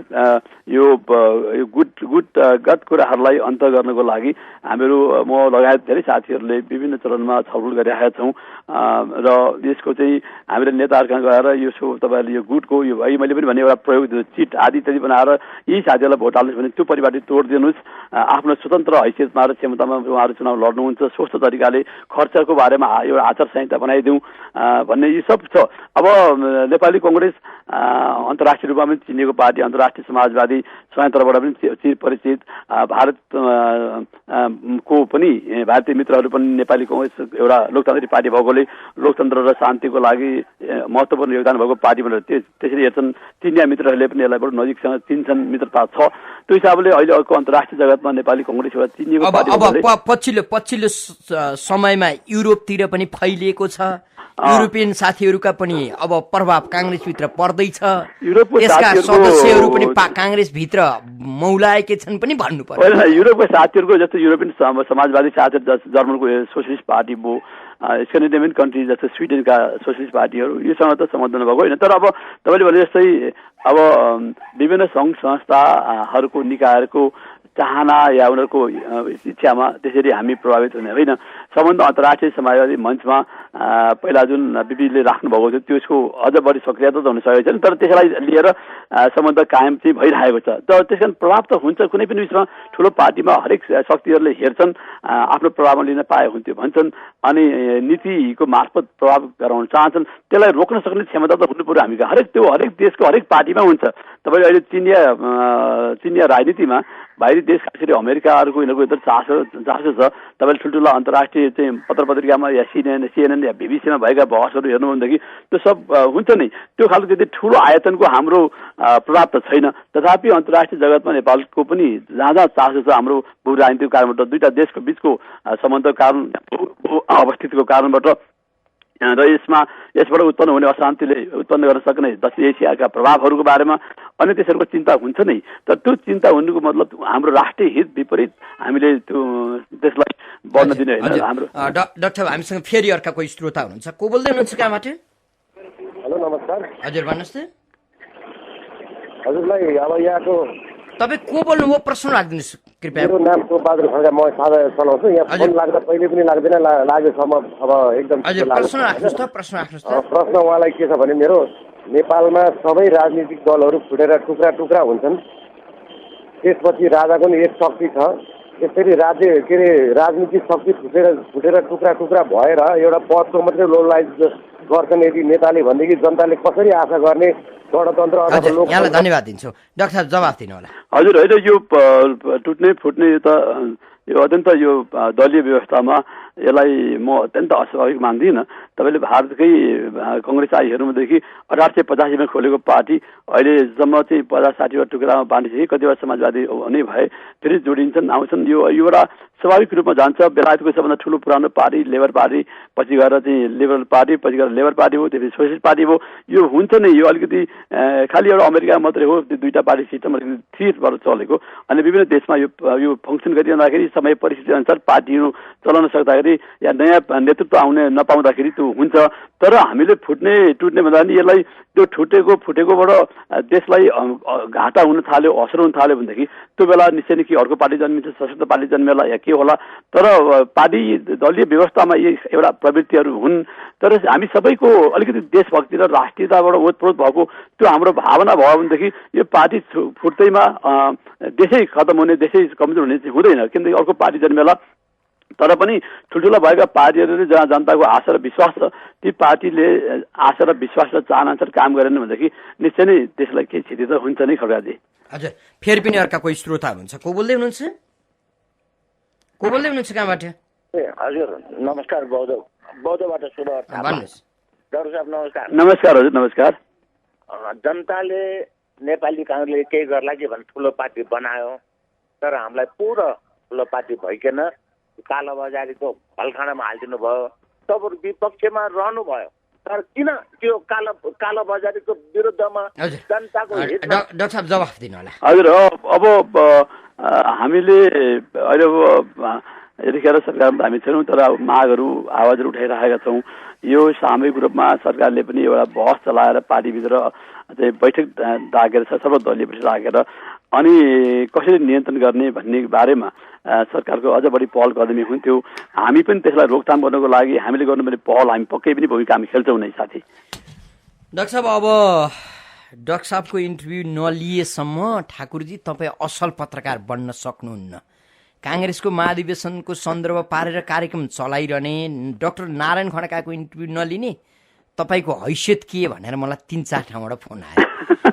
यो गुटगत कुराहरूलाई अन्त गर्नको लागि हामीहरू म लगायत धेरै साथीहरूले विभिन्न चरणमा छलफल गरिरहेका छौँ। र यसको चाहिँ हामीले नेताहरूसँग गएर यो तपाईँहरूले यो गुटको यो मैले पनि भने एउटा प्रयोग चिट आदि इत्यादि बनाएर यी साथीहरूलाई भोट हाल्नुहोस् भने त्यो परिपाटी तोडिदिनुहोस्, आफ्नो स्वतन्त्र हैसियतमा र क्षमतामा उहाँहरू चुनाव लड्नुहुन्छ, स्वस्थ तरिकाले खर्चको बारेमा एउटा आचार संहिता बनाइदिउँ भन्ने यी सब छ। अब नेपाली कङ्ग्रेस अन्तर्राष्ट्रिय रूपमा पनि चिनिएको पार्टी, अन्तर्राष्ट्रिय समाजवादी संयन्त्रबाट पनि चिरपरिचित, भारत को पनि भारतीय मित्रहरू पनि नेपाली कङ्ग्रेस एउटा लोकतान्त्रिक पार्टी भएकोले लोकतन्त्र र शान्तिको लागि महत्त्वपूर्ण योगदान भएको पार्टी भनेर त्यसरी हेर्छन्। चिनिया मित्रहरूले पनि यसलाई बडो नजिकसँग चिन्छन्, मित्रता छ। त्यो हिसाबले अहिलेको अन्तर्राष्ट्रिय जगतमा नेपाली कङ्ग्रेस एउटा चिनिएको पार्टी। अब पछिल्लो समयमा युरोपतिर पनि फैलिएको छ, युरोपियन साथीहरूका पनि अब प्रभाव काङ्ग्रेसभित्र पर्दैछ, यसका सदस्यहरू पनि काङ्ग्रेसभित्र मौलाएका छन् पनि भन्नु पर्यो। युरोपका साथीहरूको जस्तो युरोपियन समाजवादी साथीहरू, जर्मनको सोसियलिस्ट पार्टी भयो, स्क्यान्डिनेभियन कन्ट्री जस्तो स्विडेनका सोसियलिस्ट पार्टीहरू योसँग त सम्बन्ध भएको होइन। तर अब तपाईँले भने जस्तै अब विभिन्न सङ्घ संस्थाहरूको निकायहरूको चाहना या उनीहरूको इच्छामा त्यसरी हामी प्रभावित हुने होइन। सम्बन्ध अन्तर्राष्ट्रिय समाजवादी मञ्चमा पहिला जुन बिपीले राख्नुभएको थियो त्यसको अझ बढी सक्रियता त हुन सकेको छैन, तर त्यसलाई लिएर सम्बन्ध कायम चाहिँ भइरहेको छ। तर त्यस कारण प्रभाव त हुन्छ, कुनै पनि विषयमा ठुलो पार्टीमा हरेक शक्तिहरूले हेर्छन्, आफ्नो प्रभावमा लिन पाए हुन्थ्यो भन्छन्, अनि नीतिको मार्फत प्रभाव गराउन चाहन्छन्। त्यसलाई रोक्न सक्ने क्षमता त हुनु पर्यो हामी हरेक देशको हरेक पार्टीमा हुन्छ। तपाईँले अहिले चिनिया राजनीतिमा बाहिरी देश, खास गरी अमेरिकाहरूको यिनीहरूको एकदम चासो छ। तपाईँले ठुल्ठुला अन्तर्राष्ट्रिय चाहिँ पत्र पत्रिकामा या CNN या BBC-मा भएका बहसहरू हेर्नु भनेदेखि त्यो सब हुन्छ नै। त्यो खालको त्यति ठुलो आयतनको हाम्रो प्रभाव त छैन, तथापि अन्तर्राष्ट्रिय जगतमा नेपालको पनि जहाँ जहाँ चासो छ हाम्रो भू राजनीतिको कारणबाट, दुईटा देशको बिचको सम्बन्धको कारण, अवस्थितिको कारणबाट र यसबाट उत्पन्न हुने अशान्तिले उत्पन्न गर्न सक्ने दक्षिण एसियाका प्रभावहरूको बारेमा अनि त्यसहरूको चिन्ता हुन्छ नै। तर त्यो चिन्ता हुनुको मतलब हाम्रो राष्ट्रिय हित विपरीत हामीले त्यो त्यसलाई बढ्न दिने होइन। हाम्रो डाक्टर, हामीसँग फेरि अर्का कोही श्रोता हुनुहुन्छ, को बोल्दै हुनुहुन्छ कहाँबाट? हेलो, नमस्कार। हजुर भन्नुहोस् त। हजुरलाई अब यहाँको तपाईँ को बोल्नुभयो प्रश्न राखिदिनुहोस् कृपया। मेरो नाम बहादुर खड्का, म साझा चलाउँछु। यहाँ फोन लाग्दा पहिले पनि लाग्दैन, लागेसम्म अब एकदम प्रश्न राख्नुहोस् त। प्रश्न उहाँलाई के छ भने, मेरो नेपालमा सबै राजनीतिक दलहरू फुटेर टुक्रा टुक्रा हुन्छन्, त्यसपछि राजाको नि एक शक्ति छ, त्यसरी राजनीतिक शक्ति फुटेर टुक्रा टुक्रा भएर एउटा पदको मात्रै लोलाइज गर्छन् यदि नेताले भनेदेखि जनताले कसरी आशा गर्ने गणतन्त्र अथवा लोक? यहाँलाई धन्यवाद दिन्छु। डाक्टर साहब जवाफ दिनु होला। हजुर, होइन यो टुट्ने फुट्ने यो अत्यन्त यो दलीय व्यवस्थामा यसलाई म अत्यन्त अस्वाभाविक मान्दिनँ। तपाईँले भारतकै कङ्ग्रेस आई हेर्नुदेखि 1885मा खोलेको पार्टी अहिलेसम्म चाहिँ 50-60 टुक्रामा बाँडिसके, कतिवटा समाजवादी नै भए, फेरि जोडिन्छन्, आउँछन्। यो एउटा स्वाभाविक रूपमा जान्छ। बेलायतको सबभन्दा ठुलो पुरानो पार्टी लेबर पार्टी, पछि गएर चाहिँ लिबरल पार्टी, पछि गएर लेबर पार्टी हो, त्यसपछि सोसियलिस्ट पार्टी हो। यो हुन्छ नै। यो अलिकति खालि एउटा अमेरिका मात्रै हो, त्यो दुईटा पार्टी सिस्टम अलिकति थिएबाट चलेको, अनि विभिन्न देशमा यो फङ्सन गरिरहँदाखेरि समय परिस्थिति अनुसार पार्टीहरू चलाउन सक्दाखेरि या नयाँ नेतृत्व आउने नपाउँदाखेरि त्यो हुन्छ। तर हामीले फुट्ने टुट्ने भन्दा पनि यसलाई त्यो फुटेकोबाट देशलाई घाटा हुन थाल्यो, असर हुन थाल्यो भनेदेखि त्यो बेला निश्चय नै कि अर्को पार्टी जन्मिन्छ, सशक्त पार्टी जन्मेला या के होला, तर पार्टी दलीय व्यवस्थामा यी एउटा प्रवृत्तिहरू हुन्। तर हामी सबैको अलिकति देशभक्ति र राष्ट्रियताबाट ओतप्रोत भएको त्यो हाम्रो भावना भयो भनेदेखि यो पार्टी फुट्दैमा देशै खतम हुने, देशै कमजोर हुने चाहिँ हुँदैन। किनकि अर्को पार्टी जन्मेला, तर पनि ठुल्ठुला भएका पार्टीहरूले जहाँ जनताको आशा र विश्वास छ, ती पार्टीले आशा र विश्वास र चाहनाअनुसार काम गरेन भनेदेखि निश्चय नै देशलाई केही क्षति त हुन्छ नै खड्काजी। हजुर, फेरि पनि अर्का कोही श्रोता हुनुहुन्छ। को बोल्दै हुनुहुन्छ? कहाँबाट? हजुर नमस्कार, बौद्धबाट सुधार भन्नुहोस्। डाक्टर साहब नमस्कार। नमस्कार हजुर, नमस्कार। जनताले नेपाली काङ्ग्रेसले केही गर्ला कि भने ठुलो पार्टी बनायो, तर हामीलाई पुरो ठुलो पार्टी भइकन कालोबजारीको भलखानामा हालिदिनु भयो। तपाईँहरू विपक्षमा रहनुभयो, तर किन त्यो कालोबजारीको विरुद्धमा जनताको हितमा? डाक्टर साहब जवाफ दिनु होला। हजुर, अब हामीले अहिले यतिखेर सरकारमा हामी छैनौँ, तर मागहरू आवाजहरू उठाइरहेका छौँ। यो सामूहिक रूपमा सरकारले पनि एउटा बहस चलाएर पार्टीभित्र चाहिँ बैठक डाकेर सर्वदलीय बैठक डाकेर अनि कसरी नियन्त्रण गर्ने भन्ने बारेमा सरकारको अझ बढी पहल कदमी हुन्थ्यो। हामी पनि त्यसलाई रोकथाम गर्नको लागि हामीले गर्नुपर्ने पहल हामी पक्कै पनि भूमिका हामी खेल्छौँ नै साथी। डाक्टर साहब, अब डाक्टर साहबको इन्टरभ्यू नलिएसम्म ठाकुरजी तपाईँ असल पत्रकार बन्न सक्नुहुन्न। काङ्ग्रेसको महाधिवेशनको सन्दर्भ पारेर कार्यक्रम चलाइरहने, डाक्टर नारायण खड्काको इन्टरभ्यू नलिने, तपाईँको हैसियत के भनेर मलाई 3-4 ठाउँबाट फोन आयो।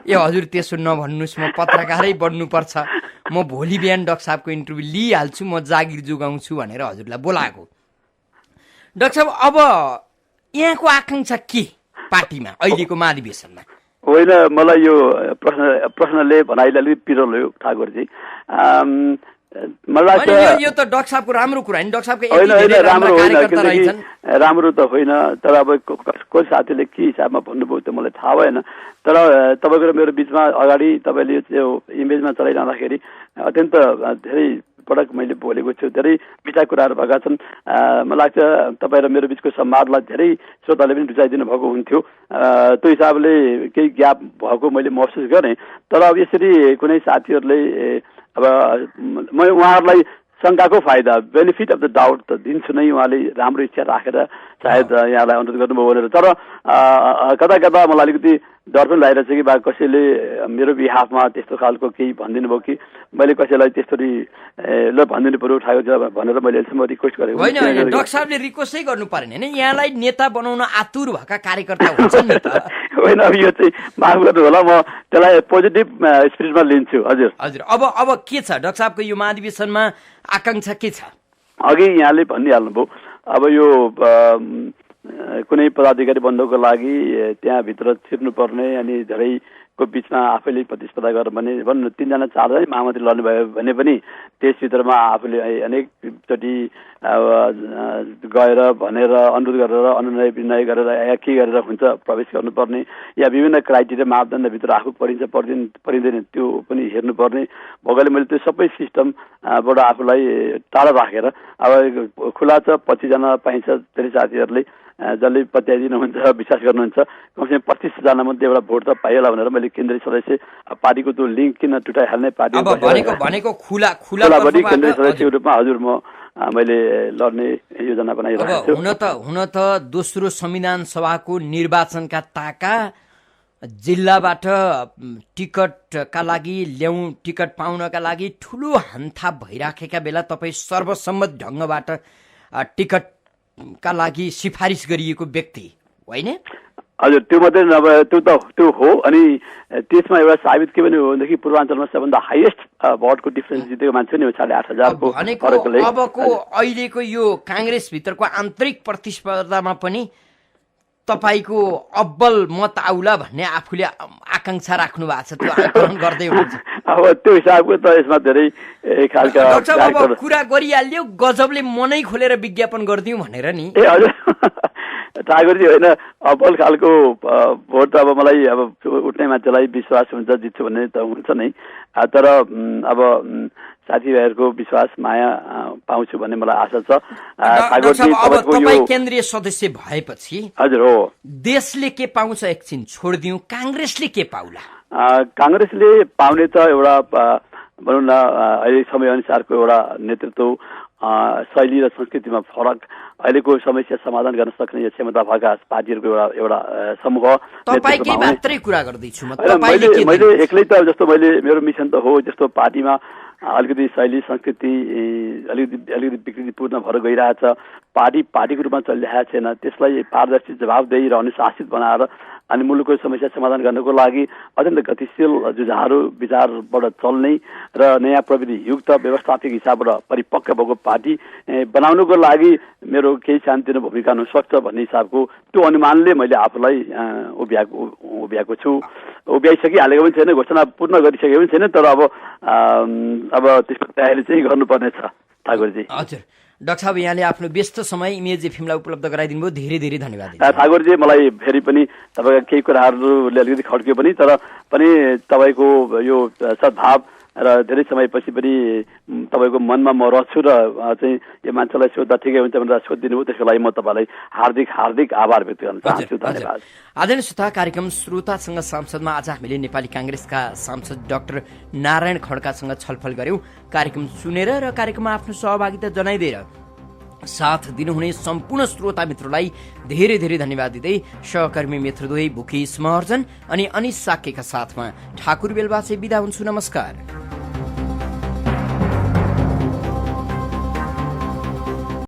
ए हजुर त्यसो नभन्नुहोस्, म पत्रकारै बन्नुपर्छ, म भोलि बिहान डाक्टर साहबको इन्टरभ्यू लिइहाल्छु, म जागिर जोगाउँछु भनेर हजुरलाई बोलाएको। डाक्टर साहब, अब यहाँको आकाङ्क्षा के पार्टीमा अहिलेको महाधिवेशनमा? होइन, मलाई यो प्रश्नले भनाइले अलिक पिरो ल्यायो ठाकुरजी। मलाई यो त डाक्टर साहबको राम्रो कुरा होइन। डाक्टर साहबको राम्रो होइन, राम्रो त होइन, तर अब कोही साथीले के हिसाबमा भन्नुभयो त्यो मलाई थाहा भएन। तर तपाईँको र मेरो बिचमा अगाडि तपाईँले यो इमेजमा चलाइरहँदाखेरि अत्यन्त धेरै पटक मैले बोलेको छु, धेरै मिठा कुराहरू भएका छन्। मलाई लाग्छ तपाईँ र मेरो बिचको संवादलाई धेरै श्रोताले पनि रुचाइदिनु भएको हुन्थ्यो। त्यो हिसाबले केही ग्याप भएको मैले महसुस गरेँ। तर अब यसरी कुनै साथीहरूले अब म उहाँहरूलाई शङ्काको फाइदा, बेनिफिट अफ द डाउट त दिन्छु नै। उहाँले राम्रो इच्छा राखेर सायद यहाँलाई अनुरोध गर्नुभयो भनेर। तर कता कता मलाई अलिकति डर पनि लागिरहेछ कि बा कसैले मेरो बिहाफमा त्यस्तो खालको केही भनिदिनु भयो कि मैले कसैलाई त्यसरी ल भनिदिनु पऱ्यो उठाएको छ भनेर मैले अहिलेसम्म रिक्वेस्ट गरेको होइन। डाक्टर साहबले रिक्वेस्टै गर्नु परेन होइन, यहाँलाई नेता बनाउन आतुर भएका कार्यकर्ता हुन्छन् नि त। होइन, अब यो चाहिँ माफ गर्नु होला, म त्यसलाई पोजिटिभ स्पिरिटमा लिन्छु। हजुर हजुर, अब के छ डाक्टर साहबको यो महाधिवेशनमा आकाङ्क्षा के छ? अघि यहाँले भनिहाल्नुभयो, अब यो कुनै पदाधिकारी बन्नको लागि त्यहाँभित्र छिर्नुपर्ने अनि धेरैको बिचमा आफैले प्रतिस्पर्धा गरेर भने 3जना 4जना महामन्त्री लड्नुभयो भने पनि त्यसभित्रमा आफूले अनेकचोटि गएर भनेर अनुरोध गरेर अनुनय विनय गरेर या के गरेर हुन्छ प्रवेश गर्नुपर्ने या विभिन्न क्राइटेरिया मापदण्डभित्र आफू परिँदैन त्यो पनि हेर्नुपर्ने भएकोले मैले त्यो सबै सिस्टमबाट आफूलाई टाढा राखेर अब खुला छ 25 जना पाइन्छ। धेरै साथीहरूले जसले पत्याइदिनुहुन्छ विश्वास गर्नुहुन्छ कमसेकम 25 जना मध्ये एउटा भोट त पाइएला भनेर मैले केन्द्रीय सदस्य पार्टीको त्यो लिङ्क किन टुटाइहाल्ने पार्टी भनेको खुला केन्द्रीय सदस्यको रूपमा हजुर मैले लड्ने योजना बनाइरहेको छु। हुन त दोस्रो संविधान सभाको निर्वाचनका ताका जिल्लाबाट टिकटका लागि टिकट पाउनका लागि ठुलो हानथाप भइराखेका बेला तपाईँ सर्वसम्मत ढङ्गबाट टिकटका लागि सिफारिस गरिएको व्यक्ति होइन? हजुर, त्यो मात्रै नभए त्यो हो। अनि त्यसमा एउटा साबित के पनि हो भनेदेखि पूर्वाञ्चलमा सबभन्दा हाइएस्ट भोटको डिफरेन्स जितेको मान्छे नि 8,500 को फरकले। अबको अहिलेको यो काङ्ग्रेस भित्रको आन्तरिक प्रतिस्पर्धामा पनि तपाईको अब्बल मत आउला भन्ने आफूले आकाङ्क्षा राख्नु भएको छ, त्यो आकलन गर्दै हुनुहुन्छ। अब त्यो हिसाबको त यसमा धेरै खालका कुरा गरिहाल्यो, गजबले मनै खोलेर विज्ञापन गरिदिउँ भनेर नि। ए हजुर ठाकुरजी होइन, अब्बल खालको भोट त अब मलाई अब उठ्ने मान्छेलाई विश्वास हुन्छ जित्छु भन्ने त हुन्छ नै, तर अब साथीभाइहरूको विश्वास माया पाउँछु भन्ने मलाई आशा छ। तपाईँ केन्द्रीय सदस्य भएपछि हजुर हो देशले के पाउँछ एकछिन छोडिदिउँ, काङ्ग्रेसले के पाउला? काङ्ग्रेसले पाउने त एउटा भनौँ न अहिले समय अनुसारको एउटा नेतृत्व शैली र संस्कृतिमा फरक अहिलेको समस्या समाधान गर्न सक्ने क्षमता भएका पार्टीहरूको एउटा समूह तपाईकै मात्रै कुरा गर्दैछु म मैले एक्लै त जस्तो मेरो मिसन त हो जस्तो पार्टीमा अलिकति शैली संस्कृति अलिकति विकृतिपूर्ण भएर गइरहेछ पार्टीको रूपमा चलिरहेको छैन त्यसलाई पारदर्शी जवाबदेही र अनुशासित बनाएर अनि मुलुकको समस्या समाधान गर्नको लागि अत्यन्त गतिशील जुझारू विचारबाट चल्ने र नयाँ प्रविधि युक्त व्यवस्थापिक हिसाबबाट परिपक्व भएको पार्टी बनाउनको लागि मेरो केही सानोतिनो भूमिका हुन सक्छ भन्ने हिसाबको त्यो अनुमानले मैले आफूलाई उभ्याएको छु उभ्याइसकिहालेको पनि छैन घोषणा पूर्ण गरिसकेको पनि छैन तर अब त्यसको तयारी चाहिँ गर्नुपर्नेछ ठाकुरजी। हजुर डाक्टर साहब यहाँले आफ्नो व्यस्त समय इमेज एफएमलाई उपलब्ध गराइदिनु भयो धेरै धेरै धन्यवाद ठाकुरजी। मलाई फेरि पनि तपाईँका केही कुराहरूले अलिकति खड्कियो पनि तर पनि तपाईँको यो सद्भाव र धेरै समयपछि पनि तपाईँको मनमा म रहन्छु र चाहिँ यो मान्छेलाई सोद्धा ठिकै हुन्छ भनेर सोधिदिनु भयो त्यसको लागि म तपाईँलाई हार्दिक हार्दिक आभार व्यक्त गर्न चाहन्छु। धन्यवाद। आदरणीय श्रोता कार्यक्रम श्रोतासँग सांसदमा आज हामीले नेपाली कांग्रेसका सांसद डाक्टर नारायण खड्कासँग छलफल गर्यौं। कार्यक्रम सुनेर र कार्यक्रममा आफ्नो सहभागिता जनाइदिएर साथ दिनुहुने सम्पूर्ण श्रोता मित्रलाई धेरै धेरै धन्यवाद दिँदै सहकर्मी मित्र दुई भुकेश महर्जन अनि अनिश साक्यका साथमा ठाकुर बेलबासे बिदा हुन्छु। नमस्कार।